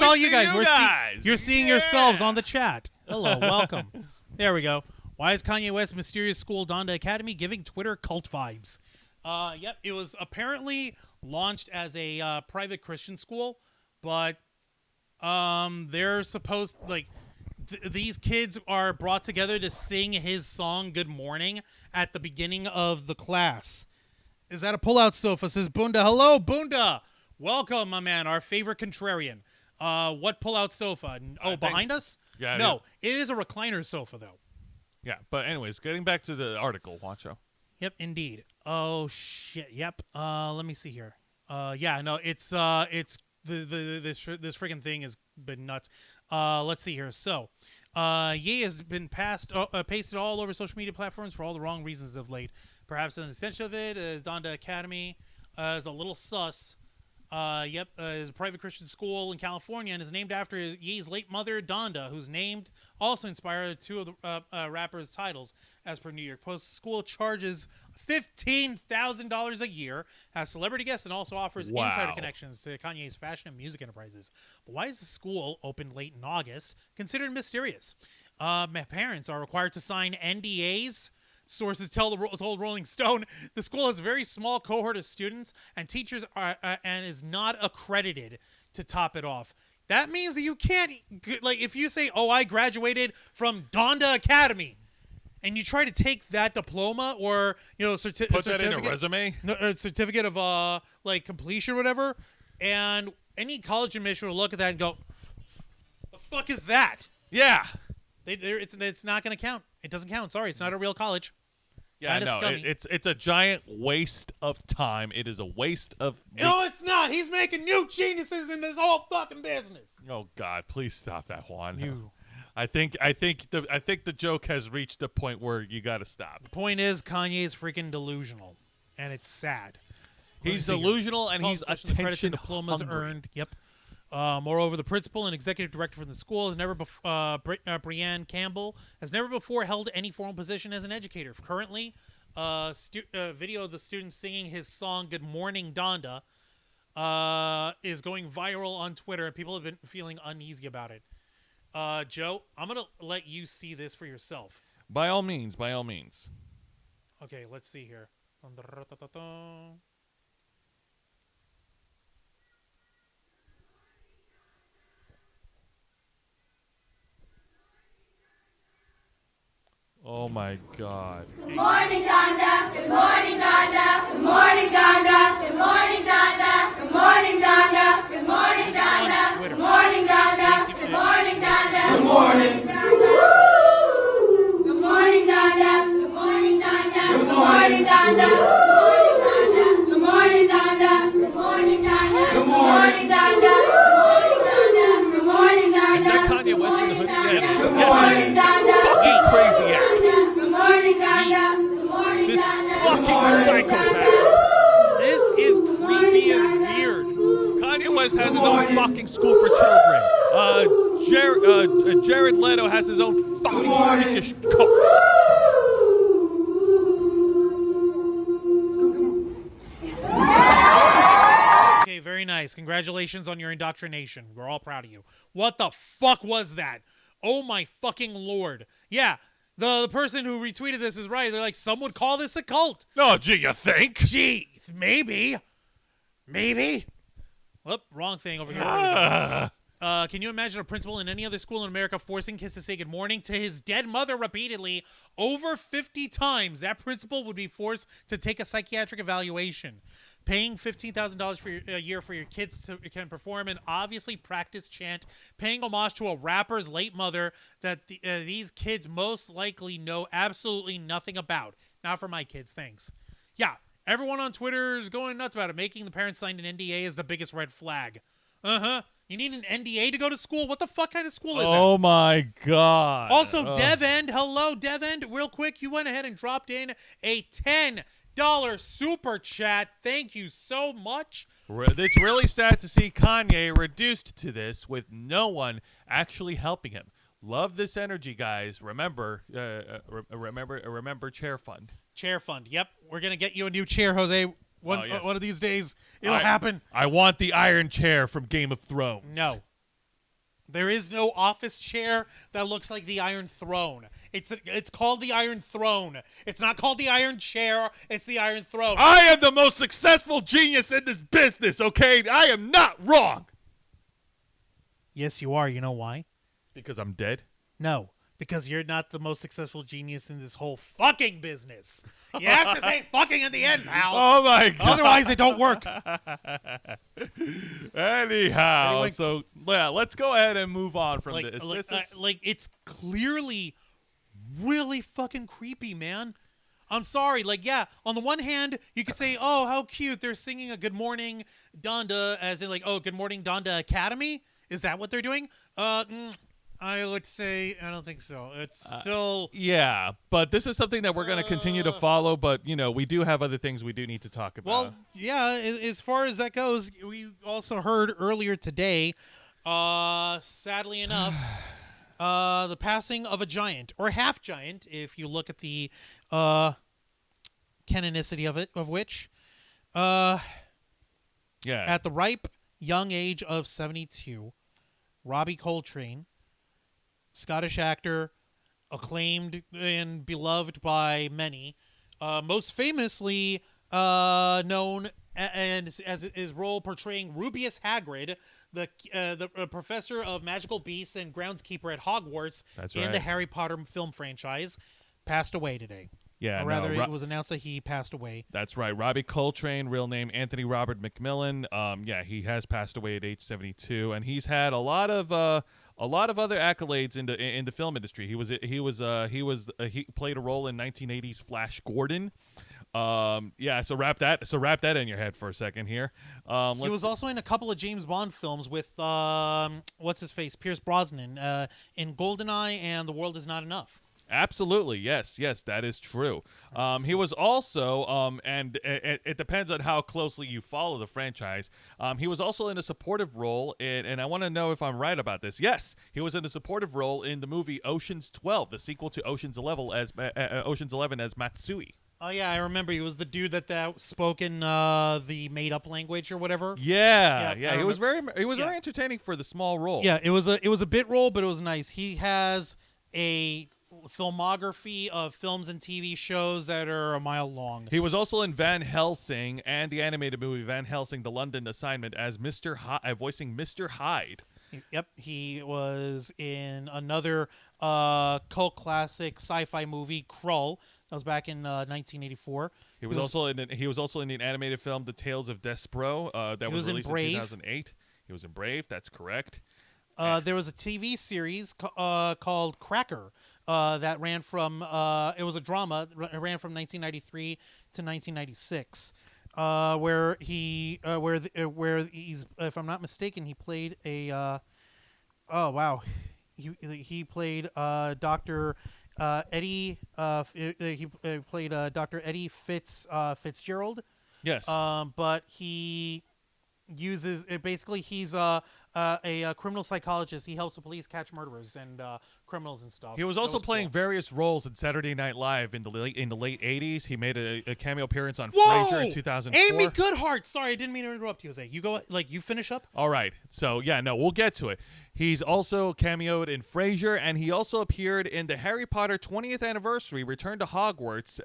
[SPEAKER 2] all you guys. You're seeing yourselves on the chat. Hello, welcome. There we go. Why is Kanye West's mysterious school Donda Academy giving Twitter cult vibes? Yep, it was apparently launched as a private Christian school, but they're supposed these kids are brought together to sing his song Good Morning at the beginning of the class. Is that a pullout sofa? Says Bunda. Hello, Bunda. Welcome, my man, our favorite contrarian. What pullout sofa? Behind us?
[SPEAKER 1] Yeah.
[SPEAKER 2] No, it is a recliner sofa, though.
[SPEAKER 1] Yeah, but anyways, getting back to the article, Wancho.
[SPEAKER 2] Yep, indeed. Oh, shit. Yep. Let me see here. Yeah, no, it's this freaking thing has been nuts. Let's see here. So, Ye has been pasted all over social media platforms for all the wrong reasons of late. Perhaps an extension of it is Donda Academy is a little sus. Yep, is a private Christian school in California and is named after Ye's late mother, Donda, whose name also inspired two of the rapper's titles. As per New York Post, the school charges $15,000 a year, has celebrity guests, and also offers insider connections to Kanye's fashion and music enterprises. But why is the school, opened late in August, considered mysterious? My parents are required to sign NDAs. Sources told Rolling Stone the school has a very small cohort of students and teachers and is not accredited to top it off. That means that you can't, if you say, oh, I graduated from Donda Academy, and you try to take that diploma or, certificate.
[SPEAKER 1] Put that in a resume?
[SPEAKER 2] No, certificate of, completion or whatever, and any college admission will look at that and go, the fuck is that?
[SPEAKER 1] Yeah.
[SPEAKER 2] It's not going to count. It doesn't count. Sorry, it's not a real college.
[SPEAKER 1] Yeah, no, it's a giant waste of time. It is a waste of.
[SPEAKER 2] No, it's not. He's making new geniuses in this whole fucking business.
[SPEAKER 1] Oh God, please stop that, Juan.
[SPEAKER 2] You.
[SPEAKER 1] I think the joke has reached a point where you got to stop.
[SPEAKER 2] The point is, Kanye's freaking delusional, and it's sad.
[SPEAKER 1] He's delusional, and he's attention
[SPEAKER 2] diplomas
[SPEAKER 1] hungry.
[SPEAKER 2] earned. Yep. Moreover, the principal and executive director from the school has never Brianne Campbell has never before held any formal position as an educator. Currently, video of the student singing his song "Good Morning, Donda" is going viral on Twitter, and people have been feeling uneasy about it. Joe, I'm gonna let you see this for yourself.
[SPEAKER 1] By all means, by all means.
[SPEAKER 2] Okay, let's see here.
[SPEAKER 1] Oh my God.
[SPEAKER 3] Good morning, Donda. Good morning, Donda. Good morning, Donda. Good morning, Donda. Good morning, Donda. Good morning, Donda. Good morning, Donda. Good morning, Donda. Good morning. Good morning, Donda. Good morning, Donda. Good morning, Donda. Good morning, Donda. Good morning, Donda. Good morning, Donda. Good morning, Donda.
[SPEAKER 1] Is that Kanye West in the hoodie? Yeah, it is.
[SPEAKER 3] Good morning, Donda.
[SPEAKER 1] Fucking crazy ass.
[SPEAKER 3] Good morning, Donda. Good morning,
[SPEAKER 1] This
[SPEAKER 3] Donda.
[SPEAKER 1] fucking psychopath.
[SPEAKER 2] This is creepy and weird.
[SPEAKER 1] Kanye West has his own fucking school for children. Jared Leto has his own fucking freakish cult.
[SPEAKER 2] Okay, very nice. Congratulations on your indoctrination. We're all proud of you. What the fuck was that? Oh my fucking lord. Yeah, the person who retweeted this is right. They're like, some would call this a cult.
[SPEAKER 1] No, gee, you think?
[SPEAKER 2] Gee, maybe. Maybe. Whoop, wrong thing over here. Can you imagine a principal in any other school in America forcing kids to say good morning to his dead mother repeatedly over 50 times? That principal would be forced to take a psychiatric evaluation. Paying $15,000 for a year for your kids to can perform an obviously practiced chant, paying homage to a rapper's late mother that these kids most likely know absolutely nothing about. Not for my kids, thanks. Yeah, everyone on Twitter is going nuts about it. Making the parents sign an NDA is the biggest red flag. You need an NDA to go to school? What the fuck kind of school is that?
[SPEAKER 1] Oh my god.
[SPEAKER 2] Also, DevEnd, hello, DevEnd. Real quick, you went ahead and dropped in a $10 super chat. Thank you so much.
[SPEAKER 1] It's really sad to see Kanye reduced to this with no one actually helping him. Love this energy, guys. Remember, remember Chair Fund.
[SPEAKER 2] Chair Fund. Yep, we're gonna get you a new chair, Jose. One of these days, it'll happen.
[SPEAKER 1] I want the Iron Chair from Game of Thrones.
[SPEAKER 2] No. There is no office chair that looks like the Iron Throne. It's called the Iron Throne. It's not called the Iron Chair. It's the Iron Throne.
[SPEAKER 1] I am the most successful genius in this business, okay? I am not wrong.
[SPEAKER 2] Yes, you are. You know why?
[SPEAKER 1] Because I'm dead?
[SPEAKER 2] No, because you're not the most successful genius in this whole fucking business. You have to say fucking in the end, pal.
[SPEAKER 1] Oh, my God.
[SPEAKER 2] Otherwise, it don't work.
[SPEAKER 1] Anyhow,
[SPEAKER 2] Anyway,
[SPEAKER 1] so, yeah, let's go ahead and move on from this.
[SPEAKER 2] It's clearly really fucking creepy, man. I'm sorry. Like, yeah, on the one hand, you could say, oh, how cute. They're singing a Good Morning Donda, as in, like, oh, Good Morning Donda Academy. Is that what they're doing? I would say I don't think so. It's still...
[SPEAKER 1] yeah, but this is something that we're going to continue to follow, but, you know, we do have other things we do need to talk about.
[SPEAKER 2] Well, yeah, as far as that goes, we also heard earlier today, sadly enough, the passing of a giant, or half-giant, if you look at the canonicity of which,
[SPEAKER 1] yeah,
[SPEAKER 2] at the ripe young age of 72, Robbie Coltrane, Scottish actor, acclaimed and beloved by many, most famously known as his role portraying Rubeus Hagrid, the professor of magical beasts and groundskeeper at Hogwarts.
[SPEAKER 1] That's
[SPEAKER 2] in
[SPEAKER 1] right.
[SPEAKER 2] the Harry Potter film franchise, passed away today.
[SPEAKER 1] Yeah,
[SPEAKER 2] or rather, it was announced that he passed away.
[SPEAKER 1] That's right. Robbie Coltrane, real name Anthony Robert McMillan. Yeah, he has passed away at age 72, and he's had a lot of other accolades in the film industry. He played a role in 1980's Flash Gordon. Yeah, so wrap that in your head for a second here.
[SPEAKER 2] He was also in a couple of James Bond films with what's his face, Pierce Brosnan, in GoldenEye and The World Is Not Enough.
[SPEAKER 1] Absolutely, yes, that is true. He was also, and it depends on how closely you follow the franchise. He was also in a supportive role and I want to know if I'm right about this. Yes, he was in a supportive role in the movie Ocean's 12, the sequel to Ocean's 11 as Matsui.
[SPEAKER 2] Oh yeah, I remember. He was the dude that spoke in the made-up language or whatever.
[SPEAKER 1] Yeah. He was very entertaining for the small role.
[SPEAKER 2] Yeah, it was a bit role, but it was nice. He has a filmography of films and TV shows that are a mile long.
[SPEAKER 1] He was also in Van Helsing and the animated movie Van Helsing: The London Assignment as voicing Mr. Hyde.
[SPEAKER 2] Yep, he was in another cult classic sci-fi movie, Krull. That was back in 1984.
[SPEAKER 1] He was also in the animated film The Tales of Despero that was released in 2008. He was in Brave. That's correct.
[SPEAKER 2] There was a TV series called Cracker that ran from. It was a drama. It ran from 1993 to 1996. Where he's, if I'm not mistaken, he played a. Oh wow, he played Dr. Eddie. He played Dr. Eddie Fitzgerald.
[SPEAKER 1] Yes.
[SPEAKER 2] But he uses it. Basically, he's a criminal psychologist. He helps the police catch murderers and criminals and stuff.
[SPEAKER 1] He was also playing various roles in Saturday Night Live in the late 80s. He made a cameo appearance on Frasier in 2004.
[SPEAKER 2] Amy Goodhart. Sorry, I didn't mean to interrupt you, Jose. You go. You finish up.
[SPEAKER 1] All right. So yeah, no, we'll get to it. He's also cameoed in Frasier, and he also appeared in the Harry Potter 20th anniversary Return to Hogwarts,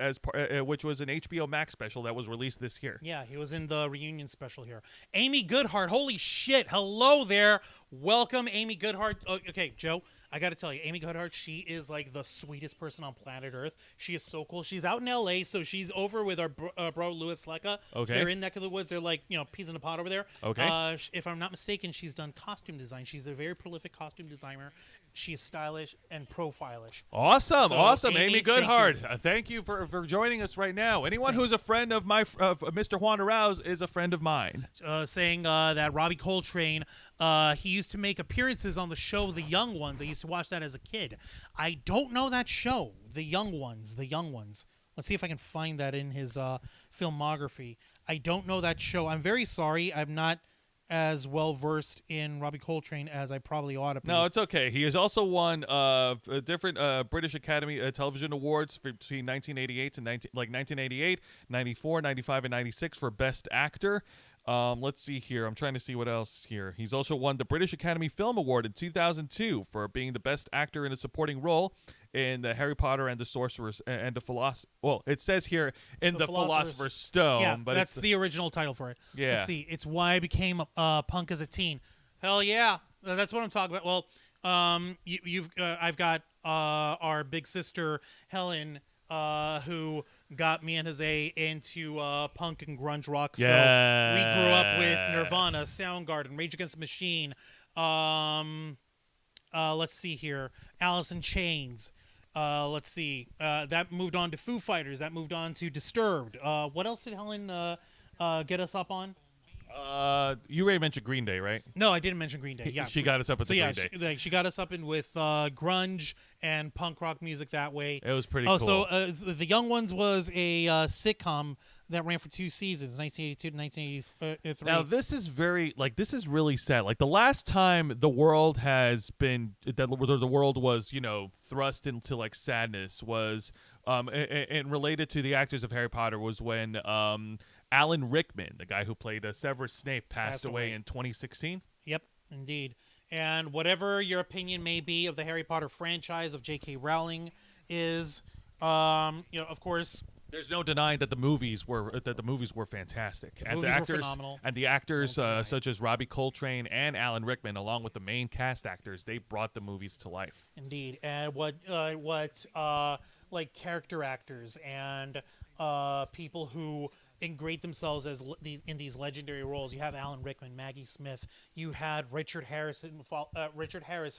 [SPEAKER 1] which was an HBO Max special that was released this year.
[SPEAKER 2] Yeah, he was in the reunion special here. Amy Goodhart. Holy shit. Hello there. Welcome, Amy Goodhart. Okay, Joe, I got to tell you, Amy Goodhart, she is like the sweetest person on planet Earth. She is so cool. She's out in L.A., so she's over with our bro Louis Lecca.
[SPEAKER 1] Okay.
[SPEAKER 2] They're in neck of the woods. They're like, peas in a pod over there.
[SPEAKER 1] Okay.
[SPEAKER 2] If I'm not mistaken, she's done costume design. She's a very prolific costume designer. She's stylish and profilish.
[SPEAKER 1] Awesome,
[SPEAKER 2] So,
[SPEAKER 1] awesome,
[SPEAKER 2] Amy,
[SPEAKER 1] Goodhart. Thank you for joining us right now. Anyone who's a friend of Mr. Juan Arouse is a friend of mine.
[SPEAKER 2] Saying that Robbie Coltrane, he used to make appearances on the show The Young Ones. I used to watch that as a kid. I don't know that show, The Young Ones. Let's see if I can find that in his filmography. I don't know that show. I'm very sorry. I'm not as well versed in Robbie Coltrane as I probably ought to be.
[SPEAKER 1] No, it's okay. He has also won different British Academy Television Awards between 1988 and 1988, 94, 95, and 96 for Best Actor. Let's see here. I'm trying to see what else here. He's also won the British Academy Film Award in 2002 for being the best actor in a supporting role in the Harry Potter and the Sorcerer's and the Philosopher. Well, it says here in the Philosopher's Stone,
[SPEAKER 2] yeah,
[SPEAKER 1] but
[SPEAKER 2] that's the original title for it.
[SPEAKER 1] Yeah.
[SPEAKER 2] Let's see. It's Why I Became Punk as a Teen. Hell yeah, that's what I'm talking about. Well, I've got our big sister Helen. Who got me and Jose into punk and grunge rock.
[SPEAKER 1] Yeah.
[SPEAKER 2] So we grew up with Nirvana, Soundgarden, Rage Against the Machine. Let's see here. Alice in Chains. Let's see. That moved on to Foo Fighters. That moved on to Disturbed. What else did Helen get us up on?
[SPEAKER 1] You already mentioned Green Day, right?
[SPEAKER 2] No, I didn't mention Green Day. Yeah,
[SPEAKER 1] She got us up at the Green Day.
[SPEAKER 2] She got us up in with grunge and punk rock music that way.
[SPEAKER 1] It was pretty cool.
[SPEAKER 2] So The Young Ones was a sitcom that ran for 2 seasons, 1982 to 1983.
[SPEAKER 1] Now this is really sad. Like the last time the world was thrust into like sadness was and related to the actors of Harry Potter was when Alan Rickman, the guy who played Severus Snape, passed away in 2016.
[SPEAKER 2] Yep, indeed. And whatever your opinion may be of the Harry Potter franchise of J.K. Rowling is, of course,
[SPEAKER 1] there's no denying that the movies were fantastic.
[SPEAKER 2] The movies were phenomenal.
[SPEAKER 1] And the actors such as Robbie Coltrane and Alan Rickman, along with the main cast actors, they brought the movies to life.
[SPEAKER 2] Indeed. And what like character actors and people who ingrate themselves as in these legendary roles. You have Alan Rickman, Maggie Smith. You had Richard Harris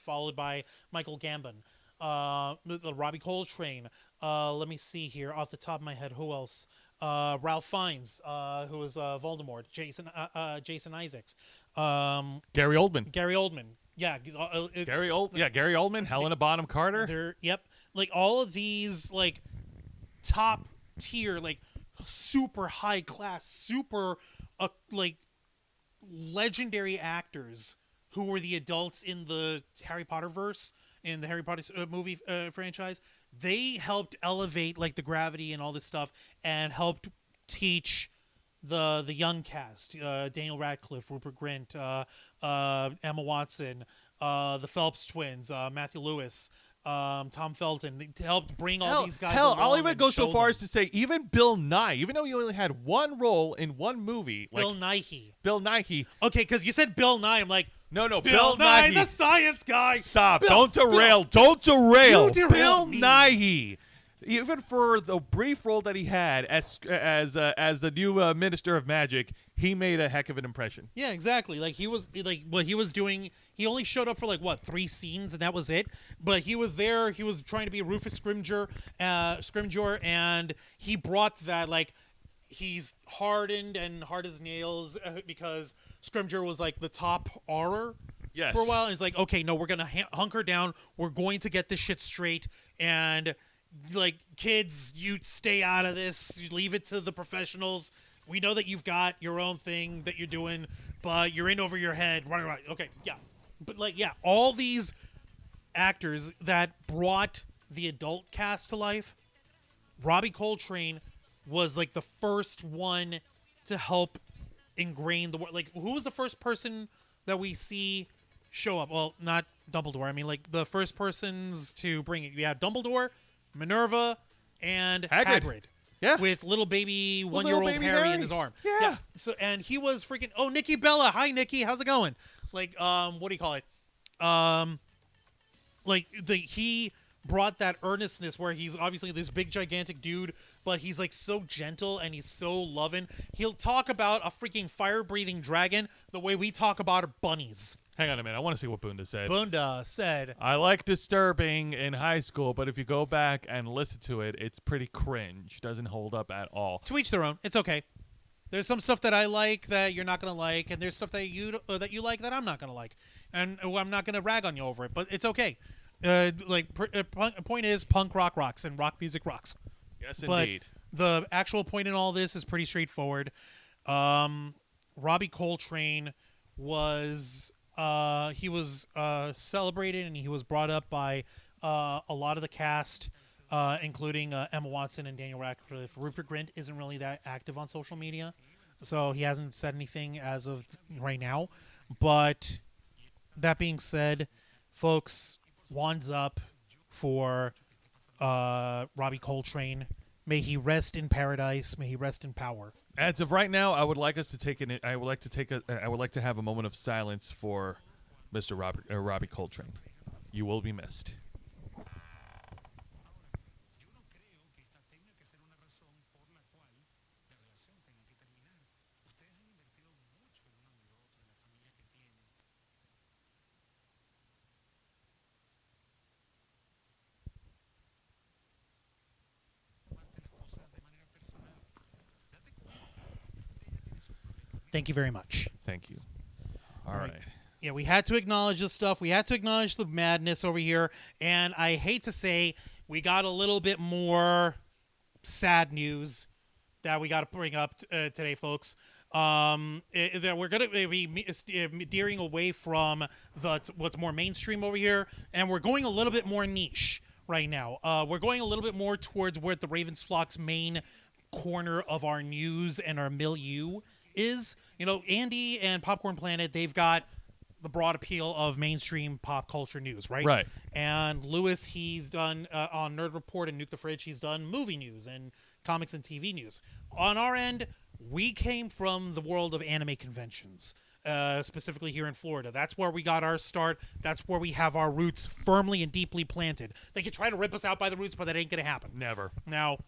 [SPEAKER 2] followed by Michael Gambon. Robbie Coltrane. Let me see here off the top of my head. Who else? Ralph Fiennes, who was Voldemort. Jason Isaacs.
[SPEAKER 1] Gary Oldman.
[SPEAKER 2] Yeah.
[SPEAKER 1] Gary Oldman. Helena Bonham Carter.
[SPEAKER 2] Yep. Like all of these, like top tier, like super high class, super like legendary actors who were the adults in the Harry Potter verse, in the Harry Potter movie franchise. They helped elevate like the gravity and all this stuff, and helped teach the young cast, Daniel Radcliffe, Rupert Grint, Emma Watson, the Phelps twins, Matthew Lewis, Tom Felton helped bring all
[SPEAKER 1] Hell,
[SPEAKER 2] these guys.
[SPEAKER 1] hell, I'll
[SPEAKER 2] along
[SPEAKER 1] even
[SPEAKER 2] and
[SPEAKER 1] go so
[SPEAKER 2] show
[SPEAKER 1] far
[SPEAKER 2] them.
[SPEAKER 1] as to say even Bill Nye, even though he only had one role in one movie, like
[SPEAKER 2] Bill Nighy.
[SPEAKER 1] Bill Nighy.
[SPEAKER 2] Okay, because you said Bill Nye. I'm like,
[SPEAKER 1] No,
[SPEAKER 2] Bill Nye, the science guy.
[SPEAKER 1] Stop!
[SPEAKER 2] Bill-
[SPEAKER 1] Don't derail! Don't derail!
[SPEAKER 2] You derailed
[SPEAKER 1] Bill
[SPEAKER 2] me.
[SPEAKER 1] Nighy. Even for the brief role that he had as the new Minister of Magic, he made a heck of an impression.
[SPEAKER 2] Yeah, exactly. Like he was like what he was doing. He only showed up for like what 3 scenes, and that was it. But he was there. He was trying to be Rufus Scrimgeour, and he brought that like he's hardened and hard as nails because Scrimgeour was like the top horror.
[SPEAKER 1] Yes.
[SPEAKER 2] For a while, and he's like, okay, no, we're gonna hunker down. We're going to get this shit straight, and like kids, you stay out of this. You leave it to the professionals. We know that you've got your own thing that you're doing, but you're in over your head. Right. Okay, yeah. But like, yeah, all these actors that brought the adult cast to life, Robbie Coltrane was like the first one to help ingrain the word. Like, who was the first person that we see show up? Well, not Dumbledore. I mean, like the first persons to bring it. We had Dumbledore, Minerva, and Hagrid.
[SPEAKER 1] Yeah.
[SPEAKER 2] With little baby
[SPEAKER 1] With
[SPEAKER 2] one-year-old
[SPEAKER 1] little baby
[SPEAKER 2] Harry in
[SPEAKER 1] Harry.
[SPEAKER 2] his arm.
[SPEAKER 1] Yeah.
[SPEAKER 2] So and he was freaking. Oh, Nikki Bella. Hi, Nikki. How's it going? Like, what do you call it? He brought that earnestness where he's obviously this big gigantic dude, but he's like so gentle and he's so loving. He'll talk about a freaking fire-breathing dragon the way we talk about our bunnies.
[SPEAKER 1] Hang on a minute. I want to see what Bunda said.
[SPEAKER 2] Bunda said,
[SPEAKER 1] I like Disturbing in high school, but if you go back and listen to it, it's pretty cringe. Doesn't hold up at all.
[SPEAKER 2] to each their own. It's okay. There's some stuff that I like that you're not gonna like, and there's stuff that you like that I'm not gonna like, and I'm not gonna rag on you over it. But it's okay. Point is, punk rock rocks and rock music rocks.
[SPEAKER 1] Yes,
[SPEAKER 2] But
[SPEAKER 1] indeed.
[SPEAKER 2] the actual point in all this is pretty straightforward. Robbie Coltrane was celebrated, and he was brought up by a lot of the cast, including Emma Watson and Daniel Radcliffe. Rupert Grint isn't really that active on social media, so he hasn't said anything as of right now. But that being said, folks, wands up for Robbie Coltrane. May he rest in paradise. May he rest in power.
[SPEAKER 1] As of right now, I would like us to take an. I would like to have a moment of silence for Mr. Robbie Coltrane. You will be missed.
[SPEAKER 2] Thank you very much.
[SPEAKER 1] Thank you. All right.
[SPEAKER 2] Yeah, we had to acknowledge this stuff. We had to acknowledge the madness over here. And I hate to say, we got a little bit more sad news that we got to bring up today, folks. That we're going to be steering away from what's more mainstream over here, and we're going a little bit more niche right now. We're going a little bit more towards where the Ravens Flock's main corner of our news and our milieu is. You know, Andy and Popcorn Planet, they've got the broad appeal of mainstream pop culture news, right?
[SPEAKER 1] Right.
[SPEAKER 2] And Lewis, he's done on Nerd Report and Nuke the Fridge, he's done movie news and comics and TV news. On our end, we came from the world of anime conventions, specifically here in Florida. That's where we got our start. That's where we have our roots firmly and deeply planted. They could try to rip us out by the roots, but that ain't going to happen.
[SPEAKER 1] Never.
[SPEAKER 2] Now,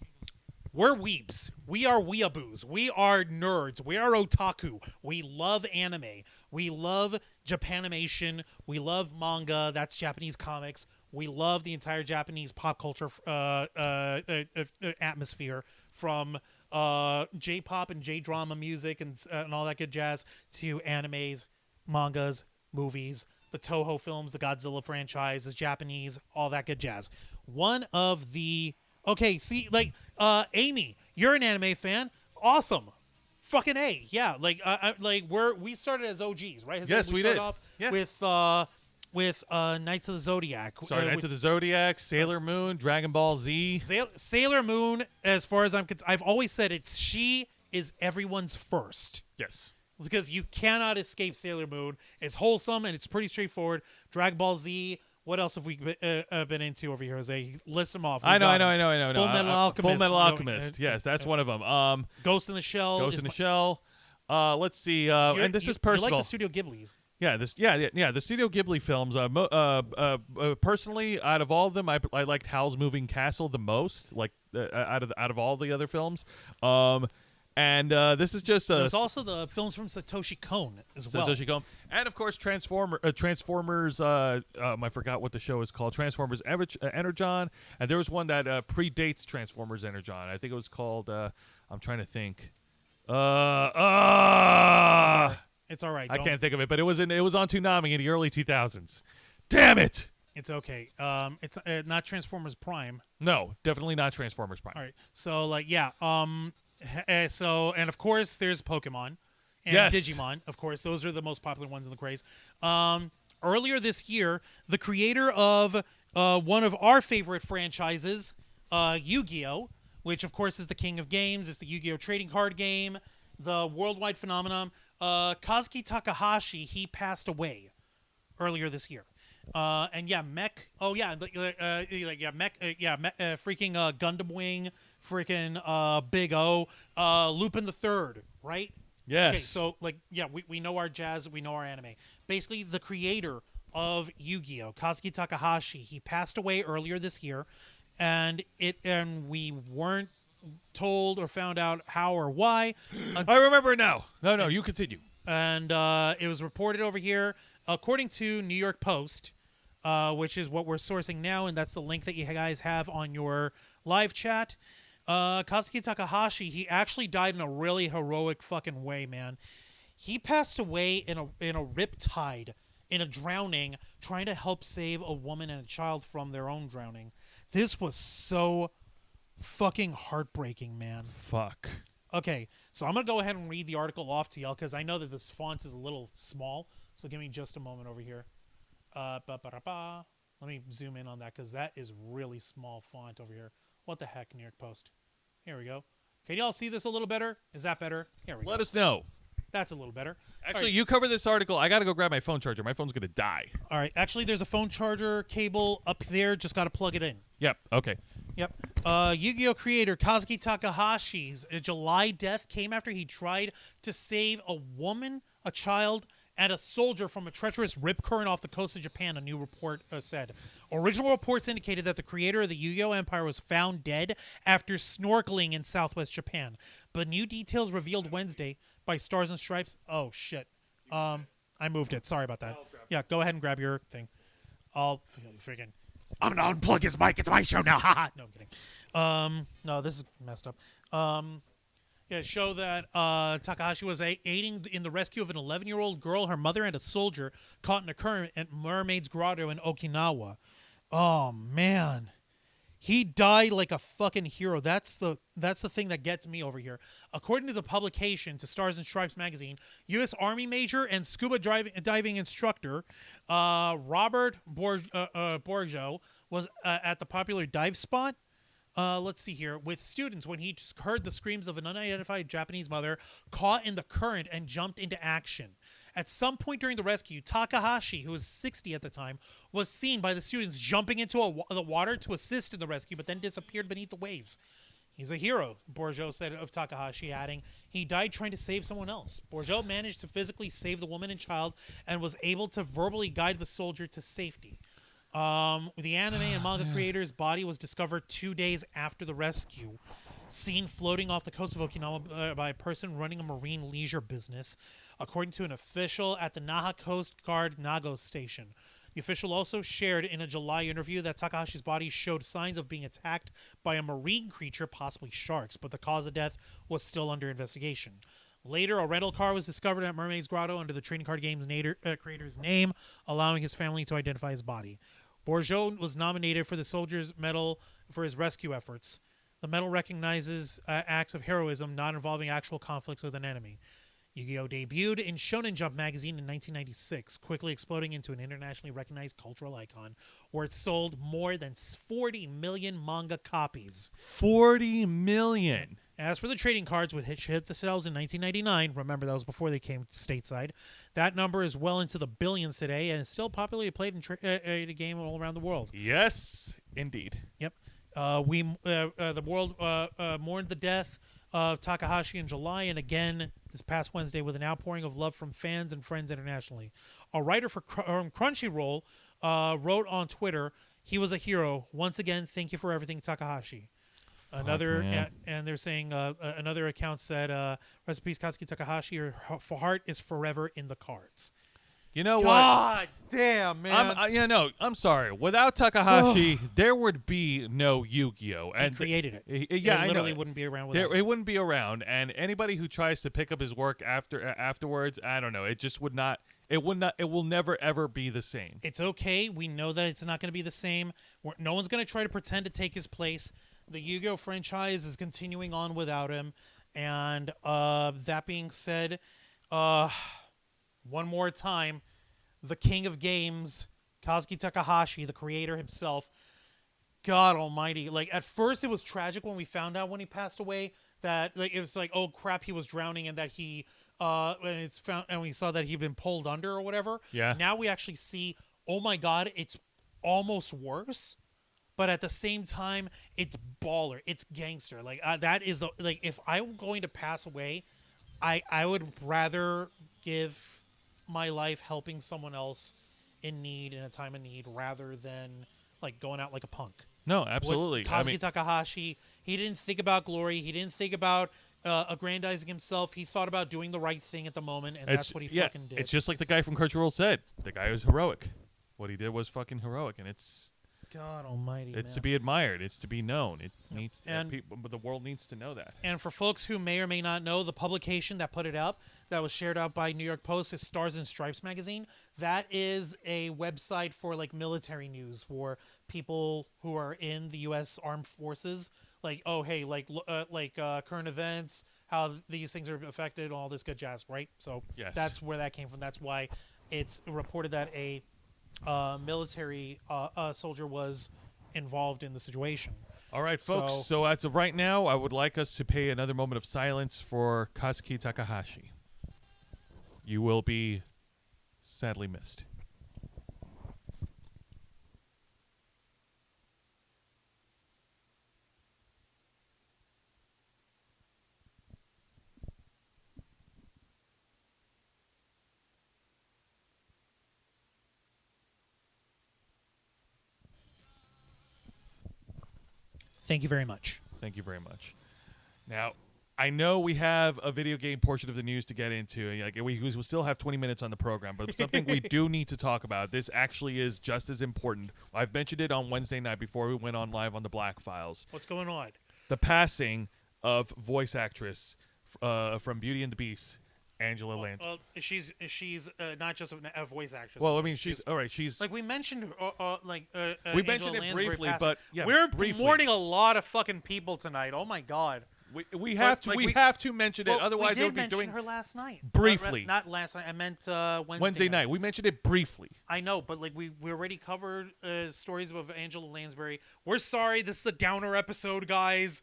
[SPEAKER 2] we're weebs. We are weeaboos. We are nerds. We are otaku. We love anime. We love Japanimation. We love manga. That's Japanese comics. We love the entire Japanese pop culture atmosphere, from J-pop and J-drama music and all that good jazz to animes, mangas, movies, the Toho films, the Godzilla franchise is Japanese, all that good jazz. One of the Okay, see, like, Amy, you're an anime fan. Awesome. Fucking A. Yeah, like, we started as OGs, right?
[SPEAKER 1] Yes, we
[SPEAKER 2] started
[SPEAKER 1] did.
[SPEAKER 2] off
[SPEAKER 1] Yeah.
[SPEAKER 2] with Knights of the Zodiac.
[SPEAKER 1] Sorry, Knights of the Zodiac, Sailor Moon, Dragon Ball Z.
[SPEAKER 2] Sailor Moon, as far as I've always said, she is everyone's first.
[SPEAKER 1] Yes.
[SPEAKER 2] Because you cannot escape Sailor Moon. It's wholesome and it's pretty straightforward. Dragon Ball Z What else have we been into over here, Jose? List them off.
[SPEAKER 1] I know.
[SPEAKER 2] Full Metal Alchemist.
[SPEAKER 1] Full Metal Alchemist. Yes, that's one of them.
[SPEAKER 2] Ghost in the Shell.
[SPEAKER 1] Ghost in the Shell. Let's see. And this is personal.
[SPEAKER 2] You like the Studio Ghibli's?
[SPEAKER 1] Yeah, the Studio Ghibli films. Personally, out of all of them, I liked Howl's Moving Castle the most. Like out of all the other films. And this is just
[SPEAKER 2] there's also the films from Satoshi Kon as well.
[SPEAKER 1] Satoshi Kon, and of course Transformers. I forgot what the show is called. Transformers Energon, and there was one that predates Transformers Energon. I think it was called. I'm trying to think.
[SPEAKER 2] It's all right.
[SPEAKER 1] I can't think of it, but it was on Toonami in the early 2000s. Damn it!
[SPEAKER 2] It's okay. It's not Transformers Prime.
[SPEAKER 1] No, definitely not Transformers Prime.
[SPEAKER 2] All right. So so and of course there's Pokemon and
[SPEAKER 1] Yes.
[SPEAKER 2] Digimon. Of course, those are the most popular ones in the craze. Earlier this year, the creator of one of our favorite franchises, Yu-Gi-Oh, which of course is the king of games, it's the Yu-Gi-Oh trading card game, the worldwide phenomenon. Kazuki Takahashi, he passed away earlier this year. And yeah, Mech. Oh yeah, Mech. Freaking Gundam Wing. Freaking Big O. Lupin the Third. Right.
[SPEAKER 1] Yes.
[SPEAKER 2] Okay, so we know our jazz, we know our anime. Basically, the creator of Yu-Gi-Oh, Kazuki Takahashi, he passed away earlier this year, and we weren't told or found out how or why.
[SPEAKER 1] I remember now. No, you continue.
[SPEAKER 2] And it was reported over here, according to New York Post, which is what we're sourcing now, and that's the link that you guys have on your live chat. Kazuki Takahashi, he actually died in a really heroic fucking way, man. He passed away in a riptide, in a drowning, trying to help save a woman and a child from their own drowning. This was so fucking heartbreaking, man.
[SPEAKER 1] Fuck.
[SPEAKER 2] Okay, so I'm going to go ahead and read the article off to y'all because I know that this font is a little small, so give me just a moment over here. Let me zoom in on that because that is really small font over here. What the heck, New York Post? Here we go. Can y'all see this a little better? Is that better? Here we go.
[SPEAKER 1] Let us know.
[SPEAKER 2] That's a little better.
[SPEAKER 1] Actually,
[SPEAKER 2] right.
[SPEAKER 1] You cover this article. I got to go grab my phone charger. My phone's going to die.
[SPEAKER 2] All right. Actually, there's a phone charger cable up there. Just got to plug it in.
[SPEAKER 1] Yep. Okay.
[SPEAKER 2] Yep. Yu-Gi-Oh! Creator Kazuki Takahashi's July death came after he tried to save a woman, a child, and a soldier from a treacherous rip current off the coast of Japan, a new report said. Original reports indicated that the creator of the Yu-Gi-Oh! Empire was found dead after snorkeling in southwest Japan. But new details revealed Wednesday by Stars and Stripes. Oh, shit. I moved it. Sorry about that. Yeah, go ahead and grab your thing. I'll freaking... I'm going to unplug his mic. It's my show now. Haha. No, I'm kidding. No, this is messed up. Show that Takahashi was aiding in the rescue of an 11-year-old girl, her mother, and a soldier caught in a current at Mermaid's Grotto in Okinawa. Oh, man. He died like a fucking hero. That's the thing that gets me over here. According to the publication, to Stars and Stripes magazine, U.S. Army Major and scuba diving instructor Robert Borgeau was at the popular dive spot. Let's see here. With students when he just heard the screams of an unidentified Japanese mother caught in the current and jumped into action. At some point during the rescue, Takahashi, who was 60 at the time, was seen by the students jumping into the water to assist in the rescue, but then disappeared beneath the waves. He's a hero, Borgeau said of Takahashi, adding, he died trying to save someone else. Borgeau managed to physically save the woman and child and was able to verbally guide the soldier to safety. The anime and manga creator's body was discovered 2 days after the rescue, seen floating off the coast of Okinawa by a person running a marine leisure business, according to an official at the Naha Coast Guard Nago station. The official also shared in a July interview that Takahashi's body showed signs of being attacked by a marine creature, possibly sharks, but the cause of death was still under investigation. Later, a rental car was discovered at Mermaid's Grotto under the trading card game's creator's name, allowing his family to identify his body. Borgeau was nominated for the Soldier's Medal for his rescue efforts. The medal recognizes acts of heroism not involving actual conflicts with an enemy. Yu-Gi-Oh! Debuted in Shonen Jump magazine in 1996, quickly exploding into an internationally recognized cultural icon, where it sold more than 40 million manga copies.
[SPEAKER 1] 40 million.
[SPEAKER 2] As for the trading cards, which hit the sales in 1999, remember that was before they came stateside, that number is well into the billions today and is still popularly played in a game all around the world.
[SPEAKER 1] Yes, indeed.
[SPEAKER 2] Yep. The world mourned the death of Takahashi in July, and again this past Wednesday with an outpouring of love from fans and friends internationally. A writer for Crunchyroll wrote on Twitter, "He was a hero. Once again, thank you for everything, Takahashi." And they're saying another account said, "Rest in peace, Kazuki Takahashi. Your heart is forever in the cards."
[SPEAKER 1] You know
[SPEAKER 2] God damn, man.
[SPEAKER 1] I'm sorry. Without Takahashi, there would be no Yu-Gi-Oh.
[SPEAKER 2] And created it.
[SPEAKER 1] It
[SPEAKER 2] literally wouldn't be around without it.
[SPEAKER 1] It wouldn't be around, and anybody who tries to pick up his work afterwards, I don't know. It just would not. It will never ever be the same.
[SPEAKER 2] It's okay. We know that it's not going to be the same. No one's going to try to pretend to take his place. The Yugioh franchise is continuing on without him, and that being said, one more time, the king of games, Kazuki Takahashi, the creator himself. God almighty. Like, at first it was tragic when we found out when he passed away that like it was like, oh crap, he was drowning and that he and we saw that he'd been pulled under or whatever.
[SPEAKER 1] Yeah.
[SPEAKER 2] Now we actually see, oh my God, it's almost worse. But at the same time, it's baller. It's gangster. Like that is if I'm going to pass away, I would rather give my life helping someone else in need in a time of need rather than like going out like a punk.
[SPEAKER 1] No, absolutely.
[SPEAKER 2] Kazuki Takahashi, he didn't think about glory. He didn't think about aggrandizing himself. He thought about doing the right thing at the moment, and that's what he fucking did.
[SPEAKER 1] It's just like the guy from Crunchyroll said. The guy was heroic. What he did was fucking heroic, and it's
[SPEAKER 2] God almighty.
[SPEAKER 1] It's
[SPEAKER 2] man.
[SPEAKER 1] to be admired. It's to be known. It needs,
[SPEAKER 2] and
[SPEAKER 1] the world needs to know that.
[SPEAKER 2] And for folks who may or may not know, the publication that put it up, that was shared out by New York Post, is Stars and Stripes magazine. That is a website for like military news for people who are in the U.S. Armed Forces. Like, oh hey, current events, how these things are affected, all this good jazz, right? So
[SPEAKER 1] yes. That's
[SPEAKER 2] where that came from. That's why it's reported that a military soldier was involved in the situation.
[SPEAKER 1] All right, folks. So as of right now, I would like us to pay another moment of silence for Kazuki Takahashi. You will be sadly missed.
[SPEAKER 2] Thank you very much.
[SPEAKER 1] Thank you very much. Now, I know we have a video game portion of the news to get into. Like we still have 20 minutes on the program, but something we do need to talk about. This actually is just as important. I've mentioned it on Wednesday night before we went on live on the Black Files.
[SPEAKER 2] What's going on?
[SPEAKER 1] The passing of voice actress from Beauty and the Beast, Angela Lansbury.
[SPEAKER 2] Well, she's not just a voice actress.
[SPEAKER 1] Well, I mean, she's all right. She's
[SPEAKER 2] like we mentioned,
[SPEAKER 1] we mentioned it briefly, but yeah,
[SPEAKER 2] we're
[SPEAKER 1] briefly.
[SPEAKER 2] mourning a lot of fucking people tonight. Oh my God.
[SPEAKER 1] We have to mention it, otherwise
[SPEAKER 2] we
[SPEAKER 1] it would be
[SPEAKER 2] mention
[SPEAKER 1] doing
[SPEAKER 2] her last night.
[SPEAKER 1] Briefly.
[SPEAKER 2] Not last night. I meant
[SPEAKER 1] Wednesday night. We mentioned it briefly.
[SPEAKER 2] I know, but like we already covered stories of Angela Lansbury. We're sorry, this is a downer episode, guys.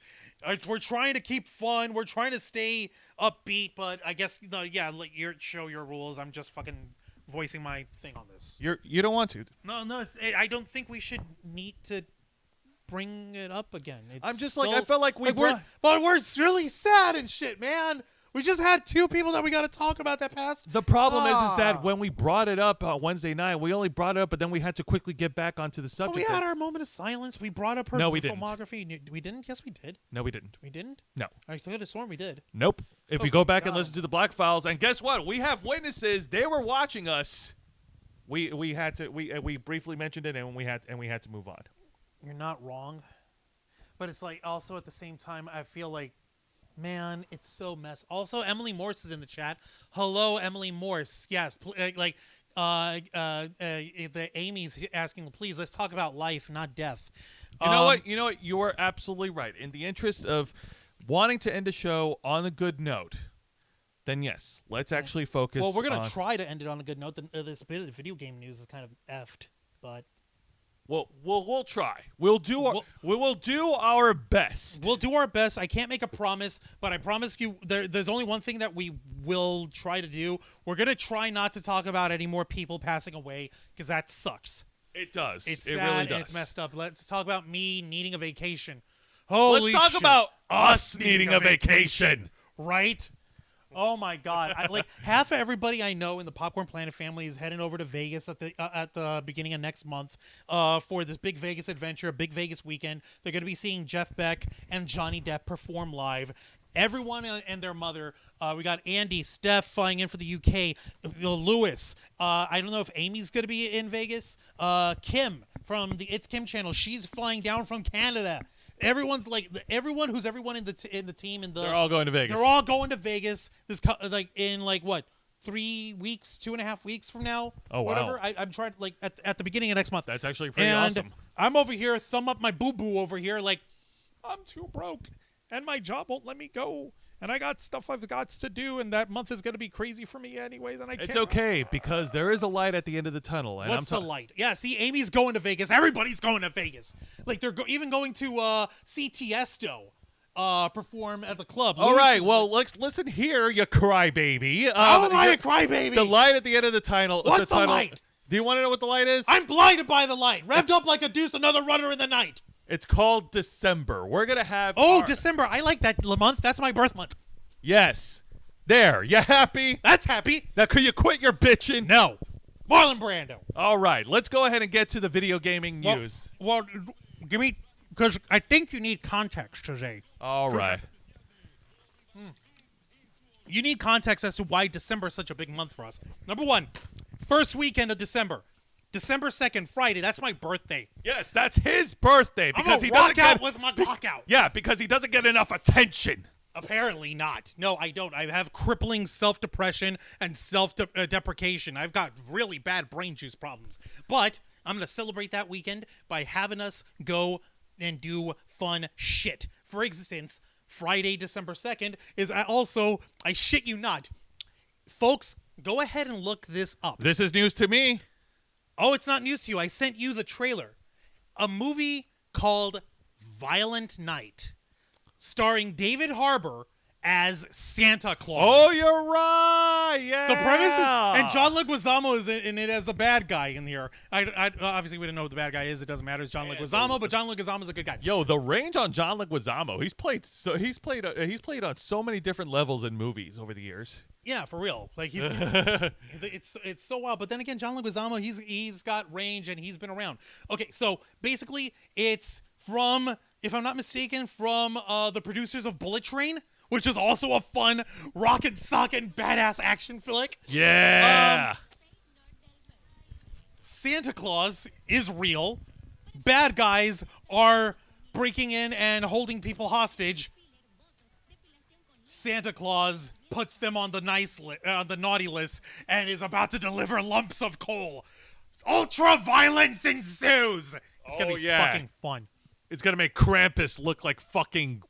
[SPEAKER 2] We're trying to keep fun. We're trying to stay upbeat, but I guess like show your rules. I'm just fucking voicing my thing on this.
[SPEAKER 1] You don't want to.
[SPEAKER 2] No. I don't think we should need to bring it up again.
[SPEAKER 1] I'm just still, I felt like we're
[SPEAKER 2] really sad and shit, man. We just had two people that we got to talk about that passed.
[SPEAKER 1] The problem is that when we brought it up Wednesday night, we only brought it up, but then we had to quickly get back onto the subject.
[SPEAKER 2] We had our moment of silence. We brought up her filmography. We didn't? Yes, we did.
[SPEAKER 1] No, we didn't.
[SPEAKER 2] We didn't?
[SPEAKER 1] No.
[SPEAKER 2] I could have sworn we did.
[SPEAKER 1] Nope. If we go back and listen to the Black Files, and guess what? We have witnesses. They were watching us. We had to we briefly mentioned it, and we had to move on.
[SPEAKER 2] You're not wrong, but it's like also at the same time I feel like, man, it's so mess. Also, Emily Morse is in the chat. Hello, Emily Morse. Yes, the Amy's asking, please, let's talk about life, not death.
[SPEAKER 1] You know what? You are absolutely right. In the interest of wanting to end the show on a good note, then yes, let's actually focus.
[SPEAKER 2] Well, we're gonna try to end it on a good note. This bit of video game news is kind of effed, but
[SPEAKER 1] We'll try. We will do our best.
[SPEAKER 2] We'll do our best. I can't make a promise, but I promise you there's only one thing that we will try to do. We're going to try not to talk about any more people passing away because that sucks.
[SPEAKER 1] It does.
[SPEAKER 2] It's
[SPEAKER 1] it
[SPEAKER 2] sad
[SPEAKER 1] really does.
[SPEAKER 2] and it's messed up. Let's talk about me needing a vacation. Holy
[SPEAKER 1] Let's talk
[SPEAKER 2] shit.
[SPEAKER 1] about us needing a vacation.
[SPEAKER 2] Right? Oh my God! Half of everybody I know in the Popcorn Planet family is heading over to Vegas at the beginning of next month for this big Vegas adventure, a big Vegas weekend. They're going to be seeing Jeff Beck and Johnny Depp perform live. Everyone and their mother. We got Andy, Steph flying in for the UK, Lewis. I don't know if Amy's going to be in Vegas. Kim from the It's Kim channel. She's flying down from Canada. Everyone in the team
[SPEAKER 1] they're all going to Vegas.
[SPEAKER 2] They're all going to Vegas. In 3 weeks, 2.5 weeks from now.
[SPEAKER 1] Oh, wow.
[SPEAKER 2] Whatever. I'm trying at the beginning of next month.
[SPEAKER 1] That's actually pretty
[SPEAKER 2] and
[SPEAKER 1] awesome.
[SPEAKER 2] I'm over here, thumb up my boo boo over here, like I'm too broke and my job won't let me go. And I got stuff I've got to do, and that month is going to be crazy for me anyways. And
[SPEAKER 1] It's okay, because there is a light at the end of the tunnel. And
[SPEAKER 2] What's the light? Yeah, see, Amy's going to Vegas. Everybody's going to Vegas. Like, they're even going to see Tiesto perform at the club.
[SPEAKER 1] All right, well, listen here, you crybaby.
[SPEAKER 2] How am I a crybaby?
[SPEAKER 1] The light at the end of the tunnel.
[SPEAKER 2] What's the light?
[SPEAKER 1] Do you want to know what the light is?
[SPEAKER 2] I'm blinded by the light. Revved up like a deuce, another runner in the night.
[SPEAKER 1] It's called December. We're going to have...
[SPEAKER 2] December. I like that month. That's my birth month.
[SPEAKER 1] Yes. There. You happy?
[SPEAKER 2] That's happy.
[SPEAKER 1] Now, could you quit your bitching?
[SPEAKER 2] No. Marlon Brando.
[SPEAKER 1] All right. Let's go ahead and get to the video gaming news.
[SPEAKER 2] Well, give me... Because I think you need context today.
[SPEAKER 1] All right.
[SPEAKER 2] You need context as to why December is such a big month for us. Number one, first weekend of December. December 2nd, Friday. That's my birthday.
[SPEAKER 1] Yes, that's his birthday. Because
[SPEAKER 2] I'm gonna rock out with my lockout.
[SPEAKER 1] Yeah, because he doesn't get enough attention.
[SPEAKER 2] Apparently not. No, I don't. I have crippling self-depression and self-deprecation. I've got really bad brain juice problems. But I'm going to celebrate that weekend by having us go and do fun shit. For instance, Friday, December 2nd is also, I shit you not. Folks, go ahead and look this up.
[SPEAKER 1] This is news to me.
[SPEAKER 2] Oh, it's not news to you. I sent you the trailer. A movie called Violent Night, starring David Harbour as Santa Claus.
[SPEAKER 1] Oh, you're right. Yeah.
[SPEAKER 2] The premise is, and John Leguizamo is in it as the bad guy in here. I obviously we didn't know who the bad guy is. It doesn't matter. It's John Leguizamo, but John Leguizamo is a good guy.
[SPEAKER 1] Yo, the range on John Leguizamo. He's played on so many different levels in movies over the years.
[SPEAKER 2] Yeah, for real. Like he's it's so wild. But then again, John Leguizamo, he's got range and he's been around. Okay, so basically it's from, if I'm not mistaken, from the producers of Bullet Train, which is also a fun rockin' sockin' badass action flick.
[SPEAKER 1] Yeah.
[SPEAKER 2] Santa Claus is real. Bad guys are breaking in and holding people hostage. Santa Claus puts them on the the naughty list and is about to deliver lumps of coal. Ultra violence ensues. It's gonna be fucking fun.
[SPEAKER 1] It's gonna make Krampus look like fucking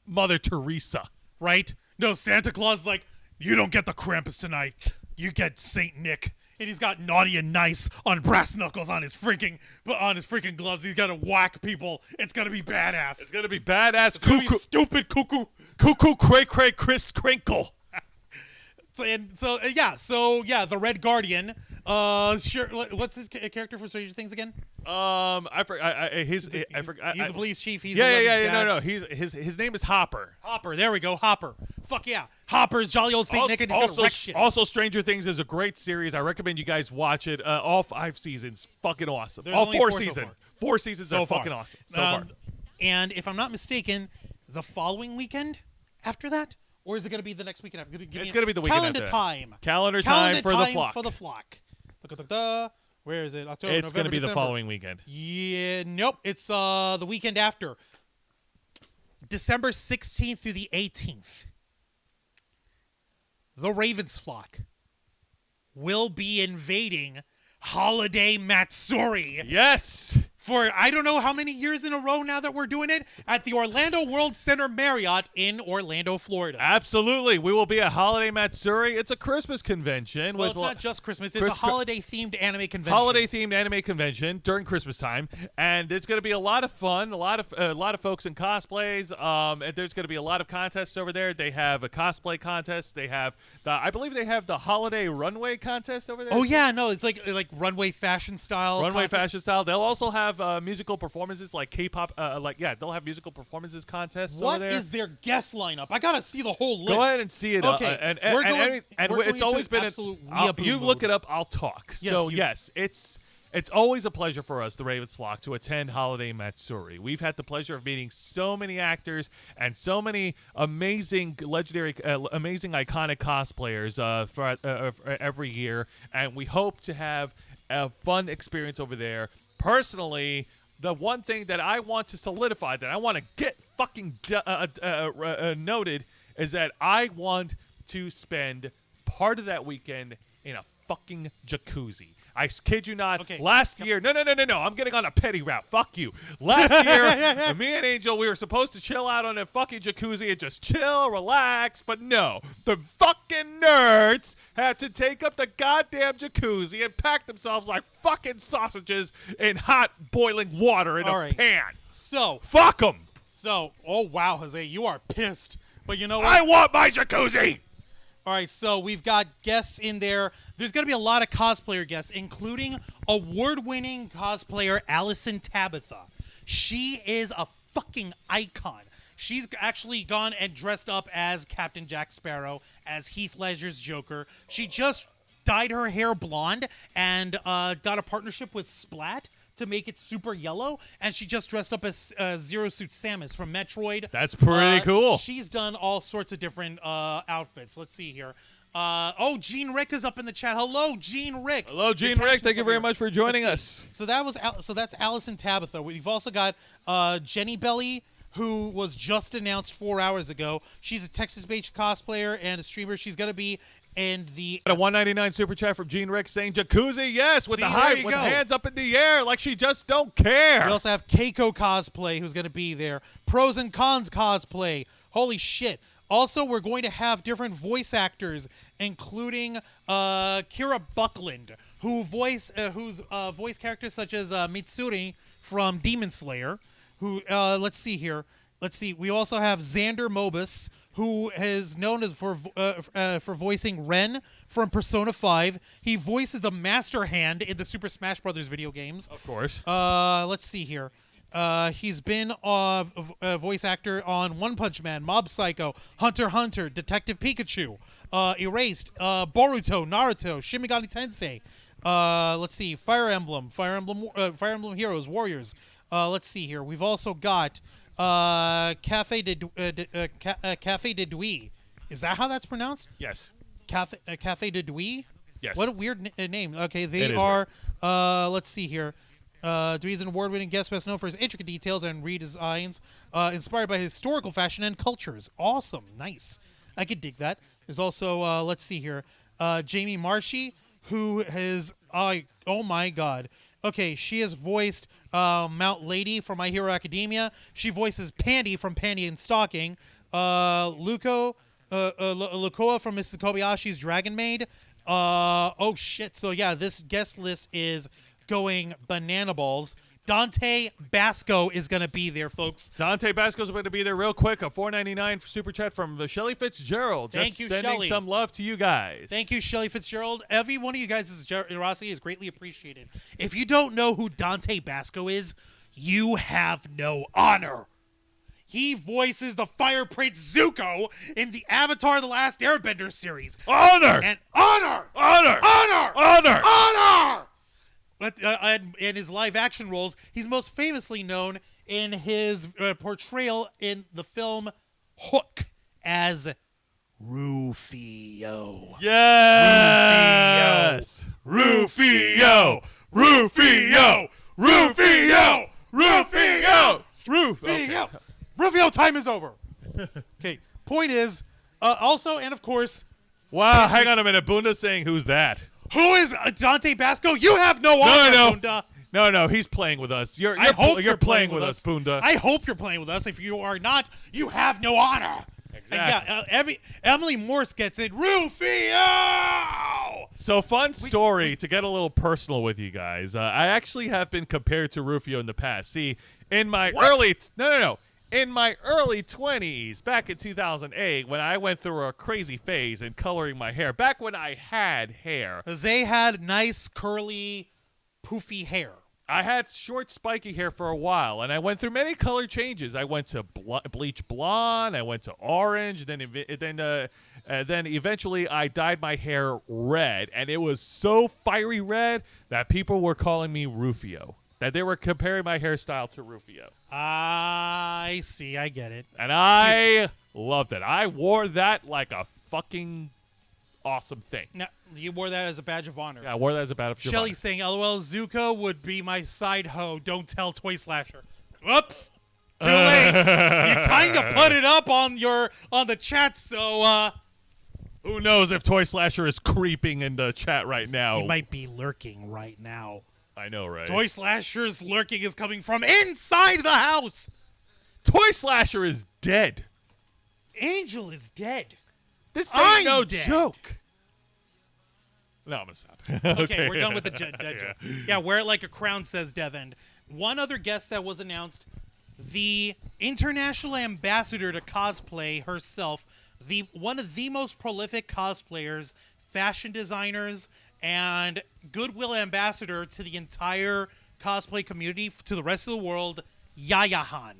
[SPEAKER 1] Mother Teresa,
[SPEAKER 2] right? No, Santa Claus is like, you don't get the Krampus tonight. You get Saint Nick. And he's got naughty and nice on brass knuckles on his freaking gloves. He's gonna whack people. It's gonna be badass.
[SPEAKER 1] It's gonna be badass.
[SPEAKER 2] It's gonna be stupid cuckoo.
[SPEAKER 1] Cuckoo cray cray Chris Crinkle.
[SPEAKER 2] And so the Red Guardian. Sure. What's his character from Stranger Things again?
[SPEAKER 1] He's
[SPEAKER 2] a police chief. He's
[SPEAKER 1] no. His name is Hopper.
[SPEAKER 2] Hopper. There we go. Hopper. Fuck yeah. Hopper's jolly old Saint Nick, and he's gonna wreck shit.
[SPEAKER 1] Also, Stranger Things is a great series. I recommend you guys watch it. All 5 seasons, fucking awesome.
[SPEAKER 2] There's
[SPEAKER 1] all
[SPEAKER 2] only
[SPEAKER 1] 4
[SPEAKER 2] 4
[SPEAKER 1] seasons.
[SPEAKER 2] so far.
[SPEAKER 1] 4 seasons
[SPEAKER 2] so
[SPEAKER 1] are
[SPEAKER 2] far.
[SPEAKER 1] fucking awesome. So far.
[SPEAKER 2] And if I'm not mistaken, the following weekend after that. Or is it going to be the next weekend after?
[SPEAKER 1] It's going to be the weekend
[SPEAKER 2] after. Calendar time
[SPEAKER 1] for the flock.
[SPEAKER 2] For the flock. Where is it? October,
[SPEAKER 1] It's going to be
[SPEAKER 2] December.
[SPEAKER 1] the following weekend.
[SPEAKER 2] Yeah, nope. It's the weekend after. December 16th through the 18th. The Ravens flock will be invading Holiday Matsuri.
[SPEAKER 1] Yes.
[SPEAKER 2] for I don't know how many years in a row now that we're doing it at the Orlando World Center Marriott in Orlando, Florida.
[SPEAKER 1] Absolutely. We will be at Holiday Matsuri. It's a Christmas convention.
[SPEAKER 2] Well,
[SPEAKER 1] with
[SPEAKER 2] it's not just Christmas. It's a holiday-themed anime convention.
[SPEAKER 1] Holiday-themed anime convention during Christmas time, and it's going to be a lot of fun. A lot of folks in cosplays. And there's going to be a lot of contests over there. They have a cosplay contest. They have I believe they have the holiday runway contest over there.
[SPEAKER 2] Oh yeah, no, it's like runway fashion style.
[SPEAKER 1] Runway
[SPEAKER 2] contest.
[SPEAKER 1] fashion style. They'll also have musical performances like K-pop. They'll have musical performances contests
[SPEAKER 2] What
[SPEAKER 1] over there.
[SPEAKER 2] is their guest lineup? I gotta see the whole list.
[SPEAKER 1] Go ahead and see it.
[SPEAKER 2] Okay,
[SPEAKER 1] and
[SPEAKER 2] we're going
[SPEAKER 1] it's always
[SPEAKER 2] into
[SPEAKER 1] been
[SPEAKER 2] absolute
[SPEAKER 1] you
[SPEAKER 2] weeaboo
[SPEAKER 1] look
[SPEAKER 2] mode.
[SPEAKER 1] it up. I'll talk.
[SPEAKER 2] Yes,
[SPEAKER 1] So
[SPEAKER 2] you-
[SPEAKER 1] yes, it's always a pleasure for us, the Ravens flock, to attend Holiday Matsuri. We've had the pleasure of meeting so many actors and so many amazing, legendary, amazing, iconic cosplayers for every year, and we hope to have a fun experience over there. Personally, the one thing that I want to solidify, that I want to get fucking noted, is that I want to spend part of that weekend in a fucking jacuzzi. I kid you not.
[SPEAKER 2] Okay.
[SPEAKER 1] Last year, no. I'm getting on a petty route. Fuck you. Last year, me and Angel, we were supposed to chill out on a fucking jacuzzi and just chill, relax. But no, the fucking nerds had to take up the goddamn jacuzzi and pack themselves like fucking sausages in hot boiling water in
[SPEAKER 2] All
[SPEAKER 1] a
[SPEAKER 2] right.
[SPEAKER 1] pan.
[SPEAKER 2] So,
[SPEAKER 1] Fuck them.
[SPEAKER 2] oh wow, Jose, you are pissed. But you know what?
[SPEAKER 1] I want my jacuzzi.
[SPEAKER 2] All right, so we've got guests in there. There's going to be a lot of cosplayer guests, including award-winning cosplayer Allison Tabitha. She is a fucking icon. She's actually gone and dressed up as Captain Jack Sparrow, as Heath Ledger's Joker. She just dyed her hair blonde and got a partnership with Splat to make it super yellow, and she just dressed up as Zero Suit Samus from Metroid.
[SPEAKER 1] That's pretty cool.
[SPEAKER 2] She's done all sorts of different outfits. Let's see here. Gene Rick is up in the chat. Hello, Gene Rick.
[SPEAKER 1] Hello, Gene
[SPEAKER 2] You're
[SPEAKER 1] Rick.
[SPEAKER 2] catching
[SPEAKER 1] Thank
[SPEAKER 2] us
[SPEAKER 1] you
[SPEAKER 2] over
[SPEAKER 1] very
[SPEAKER 2] here.
[SPEAKER 1] much for joining
[SPEAKER 2] Let's see.
[SPEAKER 1] us.
[SPEAKER 2] So that's Allison Tabitha. We've also got Jenny Belly, who was just announced 4 hours ago. She's a Texas-based cosplayer and a streamer. She's going to be in the...
[SPEAKER 1] A 199 super chat from Gene Rick saying jacuzzi, yes, with
[SPEAKER 2] See,
[SPEAKER 1] the
[SPEAKER 2] there
[SPEAKER 1] hype,
[SPEAKER 2] you
[SPEAKER 1] with
[SPEAKER 2] go.
[SPEAKER 1] hands up in the air like she just don't care.
[SPEAKER 2] We also have Keiko Cosplay, who's going to be there. Pros and Cons Cosplay. Holy shit. Also, we're going to have different voice actors, including Kira Buckland, whose voice characters such as Mitsuri from Demon Slayer. Who let's see here. Let's see. We also have Xander Mobus, who is known as for voicing Ren from Persona 5. He voices the Master Hand in the Super Smash Brothers video games.
[SPEAKER 1] Of course.
[SPEAKER 2] Let's see here. He's been a voice actor on One Punch Man, Mob Psycho, Hunter x Hunter, Detective Pikachu, Erased, Boruto, Naruto, Shin Megami Tensei. Let's see, Fire Emblem Heroes, Warriors. Let's see here. We've also got Cafe de Douy. Is that how that's pronounced?
[SPEAKER 1] Yes.
[SPEAKER 2] Cafe de Douy?
[SPEAKER 1] Yes.
[SPEAKER 2] What a weird name. Okay,
[SPEAKER 1] It
[SPEAKER 2] they
[SPEAKER 1] is
[SPEAKER 2] are. Let's see here. Dwee's an award-winning guest, best known for his intricate details and redesigns, inspired by historical fashion and cultures. Awesome, nice. I could dig that. There's also, let's see here, Jamie Marshy, who has, oh my god. Okay, she has voiced Mount Lady from My Hero Academia. She voices Pandy from Pandy and Stalking. Lukoa from Mrs. Kobayashi's Dragon Maid. Oh shit! So yeah, this guest list is going banana balls. Dante Basco is going to be there, folks.
[SPEAKER 1] Dante Basco's going to be there real quick. A $4.99 super chat from Shelly Fitzgerald.
[SPEAKER 2] Thank
[SPEAKER 1] Just
[SPEAKER 2] you,
[SPEAKER 1] sending
[SPEAKER 2] Shelly.
[SPEAKER 1] some love to you guys.
[SPEAKER 2] Thank you, Shelly Fitzgerald. Every one of you guys' generosity is greatly appreciated. If you don't know who Dante Basco is, you have no honor. He voices the Fire Prince Zuko in the Avatar: The Last Airbender series.
[SPEAKER 1] Honor!
[SPEAKER 2] And honor!
[SPEAKER 1] Honor!
[SPEAKER 2] Honor!
[SPEAKER 1] Honor!
[SPEAKER 2] Honor! And in his live-action roles, he's most famously known in his portrayal in the film Hook as Rufio.
[SPEAKER 1] Yes! Rufio! Rufio! Rufio! Rufio! Rufio!
[SPEAKER 2] Rufio, time is over. Okay, point is, also, and of course,
[SPEAKER 1] Wow, hang on a minute. Bunda's saying, who's that?
[SPEAKER 2] who is Dante Basco? You have no honor,
[SPEAKER 1] No, I know.
[SPEAKER 2] Bunda.
[SPEAKER 1] No, he's playing with us. You're
[SPEAKER 2] I hope
[SPEAKER 1] you're playing with us, Bunda.
[SPEAKER 2] I hope you're playing with us. If you are not, you have no honor.
[SPEAKER 1] Exactly.
[SPEAKER 2] And yeah, Emily Morse gets it. Rufio!
[SPEAKER 1] So fun story to get a little personal with you guys. I actually have been compared to Rufio in the past. See, in my in my early 20s, back in 2008, when I went through a crazy phase in coloring my hair, back when I had hair.
[SPEAKER 2] They had nice, curly, poofy hair.
[SPEAKER 1] I had short, spiky hair for a while, and I went through many color changes. I went to bleach blonde, I went to orange, then eventually I dyed my hair red, and it was so fiery red that people were calling me Rufio. That they were comparing my hairstyle to Rufio.
[SPEAKER 2] I see. I get it.
[SPEAKER 1] And I loved it. I wore that like a fucking awesome thing.
[SPEAKER 2] Now, you wore that as a badge of honor.
[SPEAKER 1] Yeah, I wore that as a badge of honor.
[SPEAKER 2] Shelly's saying, LOL, Zuko would be my side hoe. Don't tell Toy Slasher. Whoops. Too late. You kind of put it up on the chat, so
[SPEAKER 1] who knows if Toy Slasher is creeping in the chat right now.
[SPEAKER 2] he might be lurking right now.
[SPEAKER 1] I know, right?
[SPEAKER 2] Toy Slasher's lurking is coming from inside the house.
[SPEAKER 1] Toy Slasher is dead.
[SPEAKER 2] Angel is dead.
[SPEAKER 1] This ain't
[SPEAKER 2] I'm
[SPEAKER 1] no
[SPEAKER 2] dead.
[SPEAKER 1] joke. No, I'm gonna stop.
[SPEAKER 2] Okay, we're done with the dead joke. Yeah, wear it like a crown, says Devend. One other guest that was announced, the international ambassador to cosplay herself, one of the most prolific cosplayers, fashion designers, and goodwill ambassador to the entire cosplay community, to the rest of the world, Yaya Han,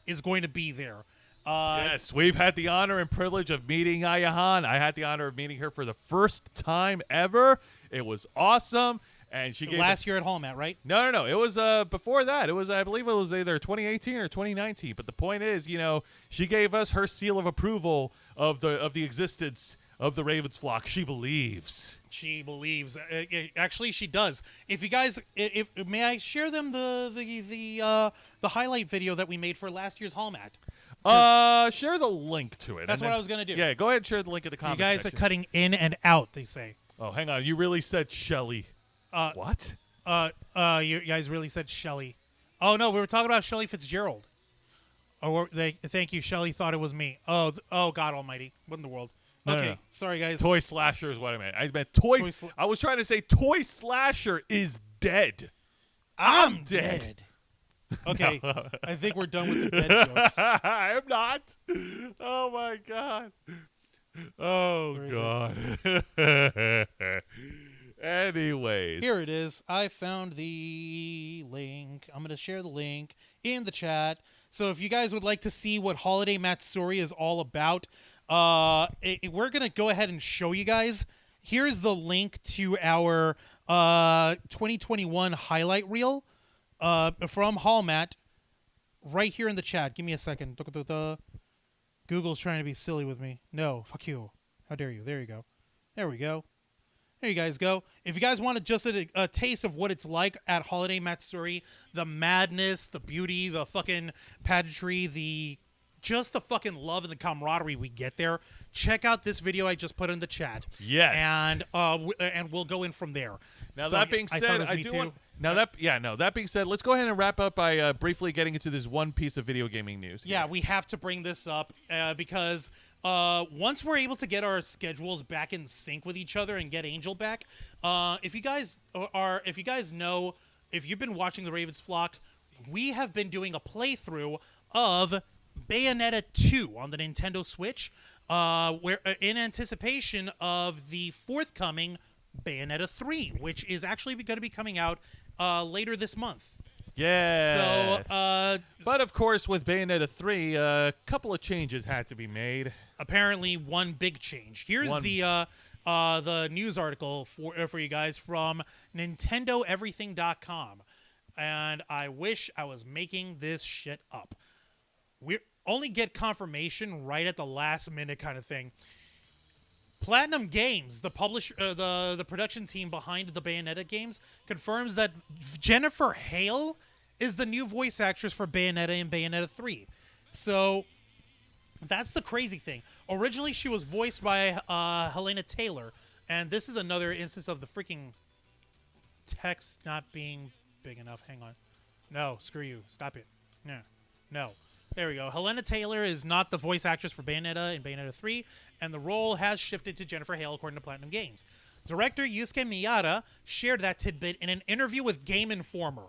[SPEAKER 2] is going to be there.
[SPEAKER 1] Yes, we've had the honor and privilege of meeting Yaya Han. I had the honor of meeting her for the first time ever. It was awesome. And she gave
[SPEAKER 2] last year at Hallmat, right?
[SPEAKER 1] No. It was before that. It was, I believe it was either 2018 or 2019. But the point is, she gave us her seal of approval of the existence of the Ravens flock. She believes.
[SPEAKER 2] She believes. Actually, she does. If you guys, may I share them the highlight video that we made for last year's Hallmat?
[SPEAKER 1] Share the link to it.
[SPEAKER 2] That's what I was gonna do.
[SPEAKER 1] Yeah, go ahead and share the link in the comments.
[SPEAKER 2] You guys
[SPEAKER 1] section.
[SPEAKER 2] are cutting in and out. They say.
[SPEAKER 1] Oh, hang on. You really said Shelly. What?
[SPEAKER 2] You guys really said Shelly. Oh no, we were talking about Shelly Fitzgerald. Thank you. Shelly thought it was me. Oh God Almighty! What in the world? Okay,
[SPEAKER 1] No.
[SPEAKER 2] sorry guys.
[SPEAKER 1] Toy Slasher is what I meant. I meant I was trying to say Toy Slasher is dead.
[SPEAKER 2] I'm dead. Okay, I think we're done with the dead jokes.
[SPEAKER 1] I am not. Oh my God. Oh God. Anyways.
[SPEAKER 2] Here it is. I found the link. I'm going to share the link in the chat. So if you guys would like to see what Holiday Matsuri is all about, we're going to go ahead and show you guys. Here's the link to our 2021 highlight reel from Hallmat right here in the chat. Give me a second. Google's trying to be silly with me. No, fuck you. How dare you? There you go. There we go. There you guys go. If you guys wanted just a taste of what it's like at Holiday Matsuri, the madness, the beauty, the fucking pageantry, just the fucking love and the camaraderie we get there, check out this video I just put in the chat.
[SPEAKER 1] Yes.
[SPEAKER 2] And we'll go in from there.
[SPEAKER 1] Now that being said, that being said, let's go ahead and wrap up by briefly getting into this one piece of video gaming news.
[SPEAKER 2] Yeah, we have to bring this up because once we're able to get our schedules back in sync with each other and get Angel back, if you've been watching the Ravens flock, we have been doing a playthrough of Bayonetta 2 on the Nintendo Switch, where in anticipation of the forthcoming Bayonetta 3, which is actually going to be coming out later this month.
[SPEAKER 1] Yeah.
[SPEAKER 2] So,
[SPEAKER 1] but of course, with Bayonetta 3, a couple of changes had to be made.
[SPEAKER 2] Apparently, one big change. Here's the news article for you guys from NintendoEverything.com, and I wish I was making this shit up. We only get confirmation right at the last minute, kind of thing. Platinum Games, the publisher, the production team behind the Bayonetta games, confirms that Jennifer Hale is the new voice actress for Bayonetta and Bayonetta 3. So that's the crazy thing. Originally, she was voiced by Helena Taylor, and this is another instance of the freaking text not being big enough. Hang on. No, screw you. Stop it. No. There we go. Helena Taylor is not the voice actress for Bayonetta in Bayonetta 3, and the role has shifted to Jennifer Hale, according to Platinum Games. Director Yusuke Miyata shared that tidbit in an interview with Game Informer.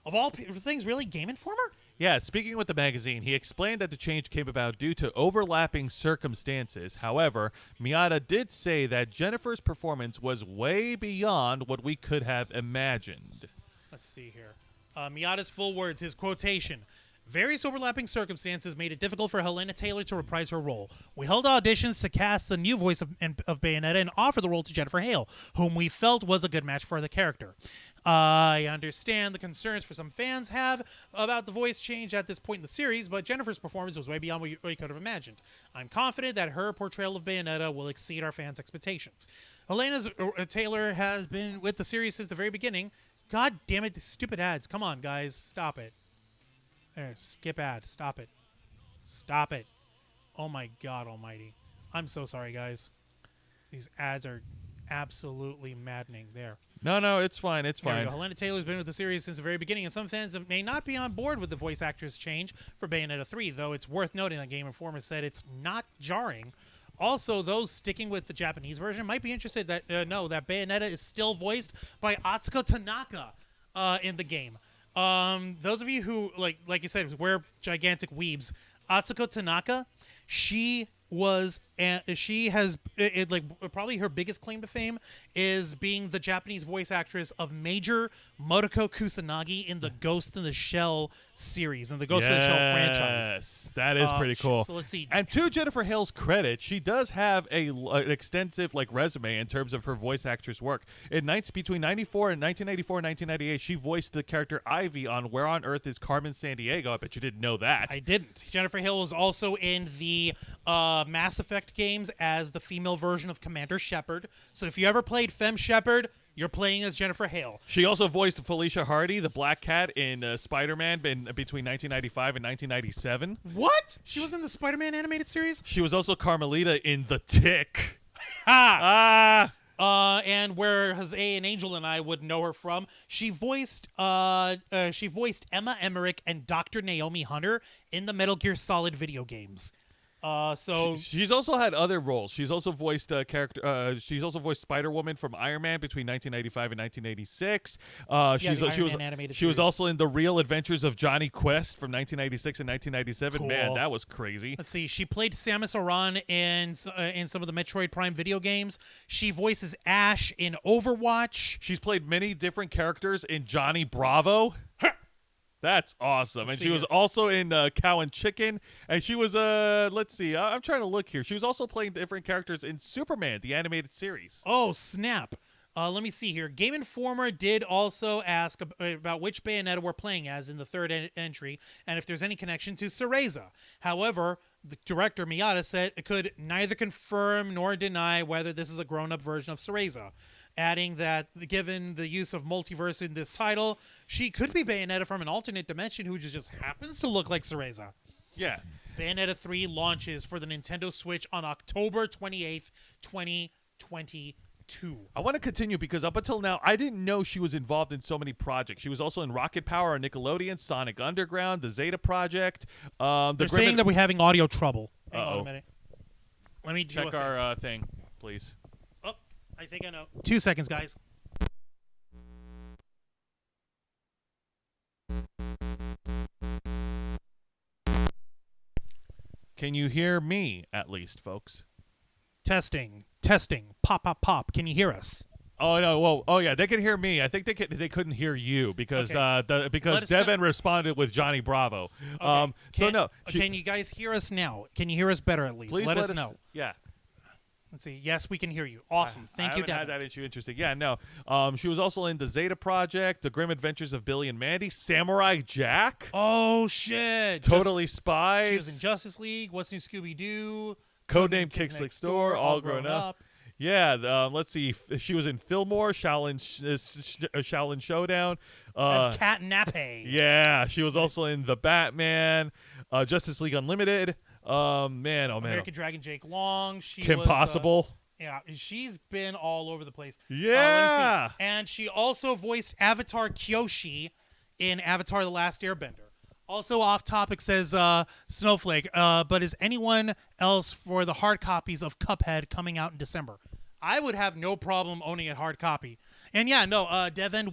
[SPEAKER 2] Of all things, really? Game Informer?
[SPEAKER 1] Yeah, speaking with the magazine, he explained that the change came about due to overlapping circumstances. However, Miyata did say that Jennifer's performance was way beyond what we could have imagined.
[SPEAKER 2] Let's see here. Miyata's full words, his quotation. Various overlapping circumstances made it difficult for Helena Taylor to reprise her role. We held auditions to cast the new voice of Bayonetta and offer the role to Jennifer Hale, whom we felt was a good match for the character. I understand the concerns for some fans have about the voice change at this point in the series, but Jennifer's performance was way beyond what you could have imagined. I'm confident that her portrayal of Bayonetta will exceed our fans' expectations. Helena Taylor has been with the series since the very beginning. God damn it, these stupid ads. Come on, guys. Stop it. There, skip ad. Stop it. Stop it. Oh my God almighty. I'm so sorry, guys. These ads are absolutely maddening. There.
[SPEAKER 1] No, it's fine. It's fine.
[SPEAKER 2] Helena Taylor's been with the series since the very beginning, and some fans may not be on board with the voice actress change for Bayonetta 3, though it's worth noting that Game Informer said it's not jarring. Also, those sticking with the Japanese version might be interested that know that Bayonetta is still voiced by Atsuko Tanaka in the game. Those of you who like you said, we're gigantic weebs. Atsuko Tanaka, she has probably her biggest claim to fame is being the Japanese voice actress of Major Motoko Kusanagi in the Ghost in the Shell series and the Ghost in the Shell franchise.
[SPEAKER 1] Yes, that is pretty cool.
[SPEAKER 2] So let's see.
[SPEAKER 1] And to Jennifer Hale's credit, she does have an extensive resume in terms of her voice actress work. Between 1994 and 1998, she voiced the character Ivy on Where on Earth is Carmen Sandiego. I bet you didn't know that.
[SPEAKER 2] I didn't. Jennifer Hale was also in the Mass Effect games as the female version of Commander Shepard. So if you ever played Femme Shepard, you're playing as Jennifer Hale.
[SPEAKER 1] She also voiced Felicia Hardy, the Black Cat, in Spider-Man between 1995 and 1997.
[SPEAKER 2] What? She was in the Spider-Man animated series?
[SPEAKER 1] She was also Carmelita in The Tick.
[SPEAKER 2] Ha! And where Jose and Angel and I would know her from, she voiced Emma Emmerich and Dr. Naomi Hunter in the Metal Gear Solid video games.
[SPEAKER 1] She's also had other roles. She's also voiced she's also voiced Spider-Woman from Iron Man between 1995 and 1986. She was also in The Real Adventures of Johnny Quest from 1996 and 1997.
[SPEAKER 2] Cool.
[SPEAKER 1] Man, that was crazy.
[SPEAKER 2] Let's see. She played Samus Aran in some of the Metroid Prime video games. She voices Ash in Overwatch.
[SPEAKER 1] She's played many different characters in Johnny Bravo. That's awesome. And she was also in Cow and Chicken. And she was, let's see, I'm trying to look here. She was also playing different characters in Superman, the animated series.
[SPEAKER 2] Oh, snap. Let me see here. Game Informer did also ask about which Bayonetta we're playing as in the third entry, and if there's any connection to Cereza. However, the director Miyata said it could neither confirm nor deny whether this is a grown-up version of Cereza, adding that given the use of multiverse in this title, she could be Bayonetta from an alternate dimension who just happens to look like Cereza.
[SPEAKER 1] Yeah.
[SPEAKER 2] Bayonetta 3 launches for the Nintendo Switch on October 28th, 2022.
[SPEAKER 1] I want to continue because up until now, I didn't know she was involved in so many projects. She was also in Rocket Power on Nickelodeon, Sonic Underground, the Zeta Project.
[SPEAKER 2] They're saying that we're having audio trouble. Hang on a minute. Let me
[SPEAKER 1] check our thing, please.
[SPEAKER 2] Oh, I think I know. 2 seconds, guys.
[SPEAKER 1] Can you hear me, at least, folks?
[SPEAKER 2] Testing. Pop, pop, pop. Can you hear us?
[SPEAKER 1] Oh no! Well, oh yeah, they can hear me. I think they couldn't hear you because Devin responded with Johnny Bravo.
[SPEAKER 2] Okay.
[SPEAKER 1] Can
[SPEAKER 2] you guys hear us now? Can you hear us better at least?
[SPEAKER 1] Please
[SPEAKER 2] let us know.
[SPEAKER 1] Yeah.
[SPEAKER 2] Let's see. Yes, we can hear you. Awesome. Thank you, Devin.
[SPEAKER 1] I haven't had that issue. Interesting. Yeah, no. She was also in the Zeta Project, The Grim Adventures of Billy and Mandy, Samurai Jack.
[SPEAKER 2] Oh shit!
[SPEAKER 1] Totally Spies.
[SPEAKER 2] She was in Justice League. What's New Scooby Doo?
[SPEAKER 1] Codename Kids Next Door. All Grown Up. Yeah, let's see. She was in Fillmore, Shaolin Showdown.
[SPEAKER 2] As Cat Nape.
[SPEAKER 1] Yeah, she was also in The Batman, Justice League Unlimited. Man.
[SPEAKER 2] American Dragon Jake Long.
[SPEAKER 1] Kim Possible.
[SPEAKER 2] Yeah, she's been all over the place. Let me
[SPEAKER 1] Yeah.
[SPEAKER 2] see. And she also voiced Avatar Kyoshi in Avatar: The Last Airbender. Also off topic says Snowflake, but is anyone else for the hard copies of Cuphead coming out in December? I would have no problem owning a hard copy. And yeah, no, Devin,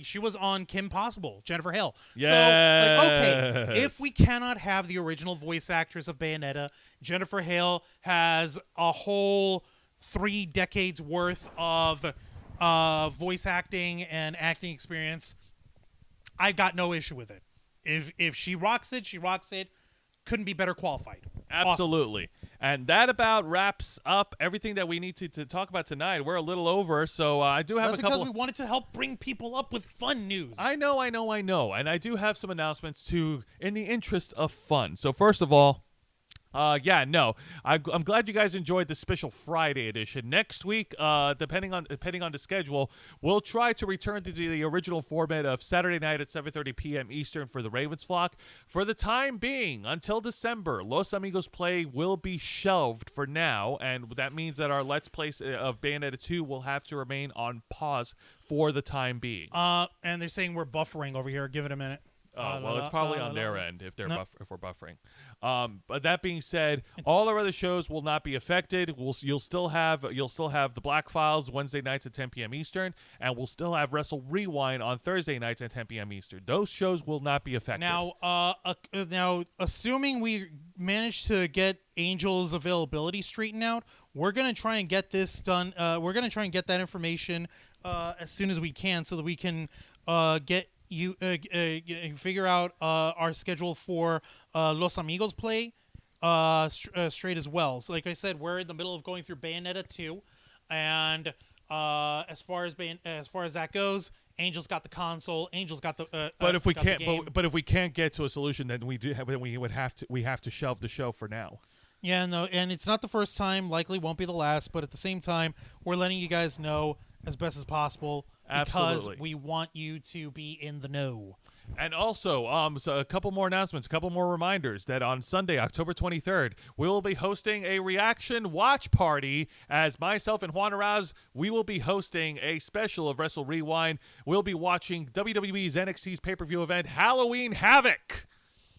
[SPEAKER 2] she was on Kim Possible, Jennifer Hale.
[SPEAKER 1] Yes.
[SPEAKER 2] So, okay, if we cannot have the original voice actress of Bayonetta, Jennifer Hale has a whole 3 decades worth of voice acting and acting experience. I got no issue with it. If she rocks it, she rocks it. Couldn't be better qualified.
[SPEAKER 1] Absolutely.
[SPEAKER 2] Awesome.
[SPEAKER 1] And that about wraps up everything that we need to talk about tonight. We're a little over, so I do have
[SPEAKER 2] That's
[SPEAKER 1] a couple.
[SPEAKER 2] because we wanted to help bring people up with fun news.
[SPEAKER 1] I know. And I do have some announcements too in the interest of fun. So first of all, I'm glad you guys enjoyed the special Friday edition. Next week, depending on the schedule, we'll try to return to the original format of Saturday night at 7:30 p.m. Eastern for the Ravens flock. For the time being, until December, Los Amigos Play will be shelved for now, and that means that our Let's Play of Bayonetta 2 will have to remain on pause for the time being.
[SPEAKER 2] And they're saying we're buffering over here. Give it a minute.
[SPEAKER 1] Well, it's probably on their end if they're if we're buffering. But that being said, all our other shows will not be affected. You'll still have the Black Files Wednesday nights at 10 p.m. Eastern, and we'll still have Wrestle Rewind on Thursday nights at 10 p.m. Eastern. Those shows will not be affected.
[SPEAKER 2] Now, assuming we manage to get Angel's availability straightened out, we're gonna try and get this done. We're gonna try and get that information as soon as we can, so that we can get. You figure out our schedule for Los Amigos Play straight as well. So like I said, we're in the middle of going through Bayonetta 2, and as far as that goes, Angel's got the console. Angel's got the.
[SPEAKER 1] But if we
[SPEAKER 2] got
[SPEAKER 1] can't,
[SPEAKER 2] the game.
[SPEAKER 1] but if we can't get to a solution, then we have to shelve the show for now.
[SPEAKER 2] Yeah, no, and it's not the first time. Likely won't be the last. But at the same time, we're letting you guys know as best as possible. Because
[SPEAKER 1] Absolutely.
[SPEAKER 2] we want you to be in the know.
[SPEAKER 1] And also, so a couple more announcements, a couple more reminders that on Sunday, October 23rd, we will be hosting a reaction watch party as myself and Juan Araz, we will be hosting a special of Wrestle Rewind. We'll be watching WWE's NXT's pay-per-view event, Halloween Havoc.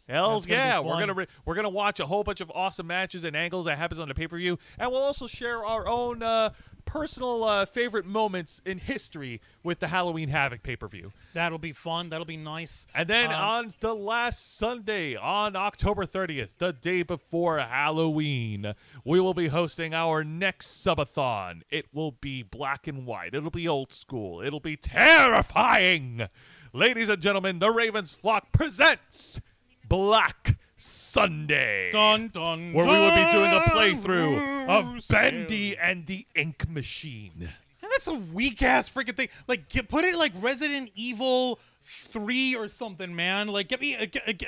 [SPEAKER 1] Hells yeah, we're gonna watch a whole bunch of awesome matches and angles that happens on the pay-per-view, and we'll also share our own personal favorite moments in history with the Halloween Havoc pay-per-view.
[SPEAKER 2] That'll be fun. That'll be nice.
[SPEAKER 1] And then on the last Sunday, on October 30th, the day before Halloween, we will be hosting our next subathon. It will be black and white. It'll be old school. It'll be terrifying. Ladies and gentlemen, the Ravens flock presents Black Sunday,
[SPEAKER 2] dun, dun,
[SPEAKER 1] where we will be doing a
[SPEAKER 2] dun,
[SPEAKER 1] playthrough of Bendy and the Ink Machine.
[SPEAKER 2] And that's a weak ass freaking thing. Like, put it like Resident Evil 3 or something, man. Like,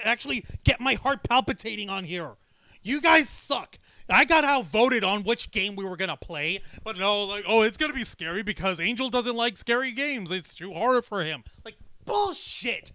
[SPEAKER 2] actually get my heart palpitating on here. You guys suck. I got outvoted on which game we were gonna play, but no, like, oh, it's gonna be scary because Angel doesn't like scary games. It's too hard for him. Like, bullshit.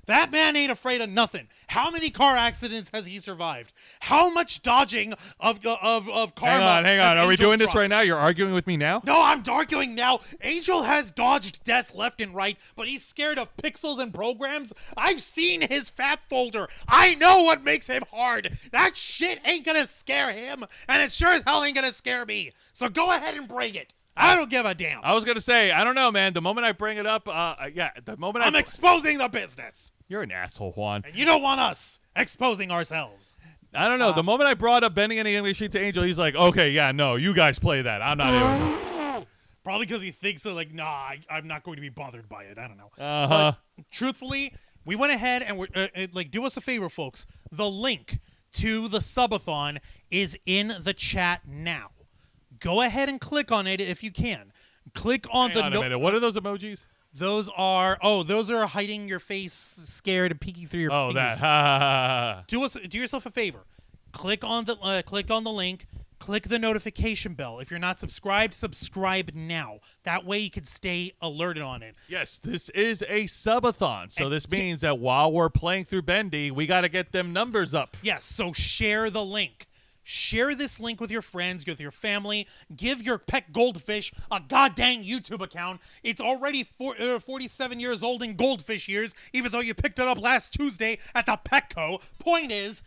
[SPEAKER 2] That man ain't afraid of nothing. How many car accidents has he survived? How much dodging of karma?
[SPEAKER 1] Hang on. Are we doing this
[SPEAKER 2] dropped?
[SPEAKER 1] right now? You're arguing with me now?
[SPEAKER 2] No, I'm arguing now. Angel has dodged death left and right, but he's scared of pixels and programs. I've seen his fat folder. I know what makes him hard. That shit ain't gonna scare him, and it sure as hell ain't gonna scare me. So go ahead and bring it. I don't give a damn.
[SPEAKER 1] I was gonna say, I don't know, man. The moment I bring it up,
[SPEAKER 2] I'm exposing the business.
[SPEAKER 1] You're an asshole, Juan.
[SPEAKER 2] And you don't want us exposing ourselves.
[SPEAKER 1] I don't know. The moment I brought up bending any English sheet to Angel, he's like, okay, yeah, no, you guys play that. I'm not even.
[SPEAKER 2] Probably because he thinks that, like, nah, I'm not going to be bothered by it. I don't know.
[SPEAKER 1] Uh-huh.
[SPEAKER 2] But truthfully, we went ahead and we're do us a favor, folks. The link to the subathon is in the chat now. Go ahead and click on it if you can. Click on
[SPEAKER 1] Hang on a minute. What are those emojis?
[SPEAKER 2] Those are hiding your face, scared, and peeking through your
[SPEAKER 1] Oh,
[SPEAKER 2] fingers.
[SPEAKER 1] that.
[SPEAKER 2] Do yourself a favor. Click on the link. Click the notification bell. If you're not subscribed, subscribe now. That way you can stay alerted on it.
[SPEAKER 1] Yes, this is a subathon, so this means that while we're playing through Bendy, we got to get them numbers up.
[SPEAKER 2] Yes, so share the link. Share this link with your friends, with your family. Give your pet goldfish a goddamn YouTube account. It's already 47 years old in goldfish years, even though you picked it up last Tuesday at the Petco. Point is,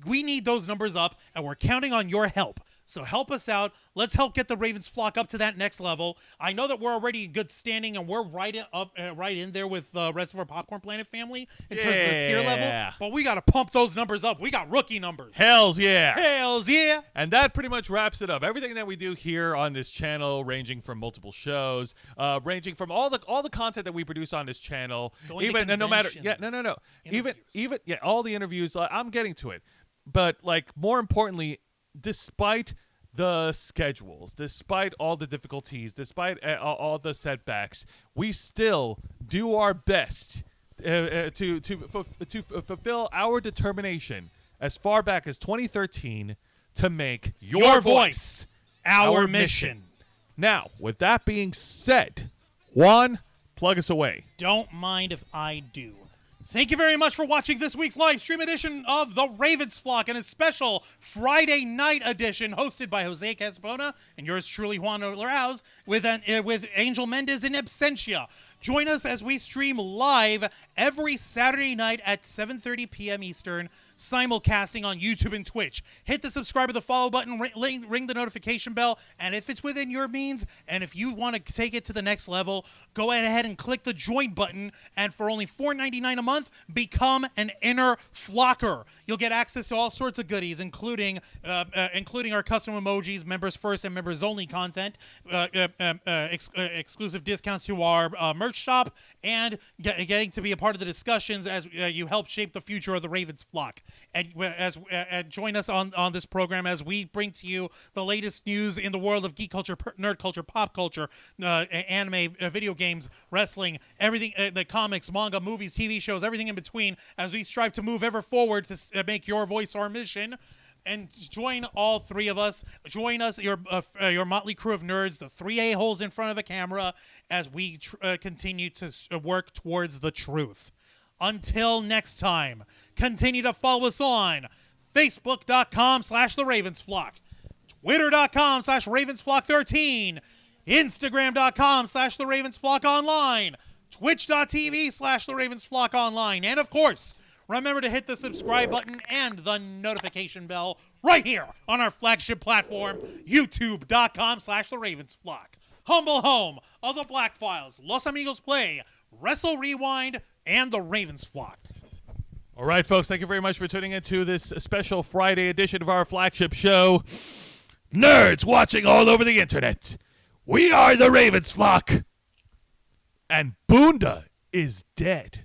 [SPEAKER 2] we need those numbers up, and we're counting on your help. So help us out. Let's help get the Ravens flock up to that next level. I know that we're already in good standing, and we're right in there with the rest of our Popcorn Planet family in terms of the tier level. But we got to pump those numbers up. We got rookie numbers.
[SPEAKER 1] Hells yeah.
[SPEAKER 2] Hells yeah.
[SPEAKER 1] And that pretty much wraps it up. Everything that we do here on this channel, ranging from multiple shows, ranging from all the content that we produce on this channel, even and no matter even all the interviews. I'm getting to it, but like more importantly, despite the schedules, despite all the difficulties, despite all the setbacks, we still do our best to fulfill our determination as far back as 2013 to make
[SPEAKER 2] your voice our mission.
[SPEAKER 1] Now, with that being said, Juan, plug us away.
[SPEAKER 2] Don't mind if I do. Thank you very much for watching this week's live stream edition of The Ravens Flock and a special Friday night edition hosted by Jose Casabona and yours truly, Juan Larraz, with Angel Mendez in absentia. Join us as we stream live every Saturday night at 7:30 p.m. Eastern, simulcasting on YouTube and Twitch. Hit the subscribe or the follow button, ring the notification bell, and if it's within your means, and if you want to take it to the next level, go ahead and click the join button, and for only $4.99 a month, become an inner flocker. You'll get access to all sorts of goodies, including our custom emojis, members first and members only content, exclusive discounts to our merch shop, and getting to be a part of the discussions as you help shape the future of the Ravens Flock. And join us on this program as we bring to you the latest news in the world of geek culture, nerd culture, pop culture, anime, video games, wrestling, everything, the comics, manga, movies, TV shows, everything in between, as we strive to move ever forward to make your voice our mission. And join all three of us. Join us, your motley crew of nerds, the three a-holes in front of a camera, as we continue to work towards the truth. Until next time, continue to follow us on Facebook.com/The Ravens Flock, Twitter.com/Ravens Flock 13, Instagram.com/The Ravens Flock Online, Twitch.tv/The Ravens Flock Online, and of course, remember to hit the subscribe button and the notification bell right here on our flagship platform, YouTube.com/The Ravens Flock, humble home of the Black Files, Los Amigos Play, Wrestle Rewind, and the Ravens Flock.
[SPEAKER 1] All right, folks, thank you very much for tuning into this special Friday edition of our flagship show. Nerds watching all over the internet, we are the Ravens Flock, and Boonda is dead.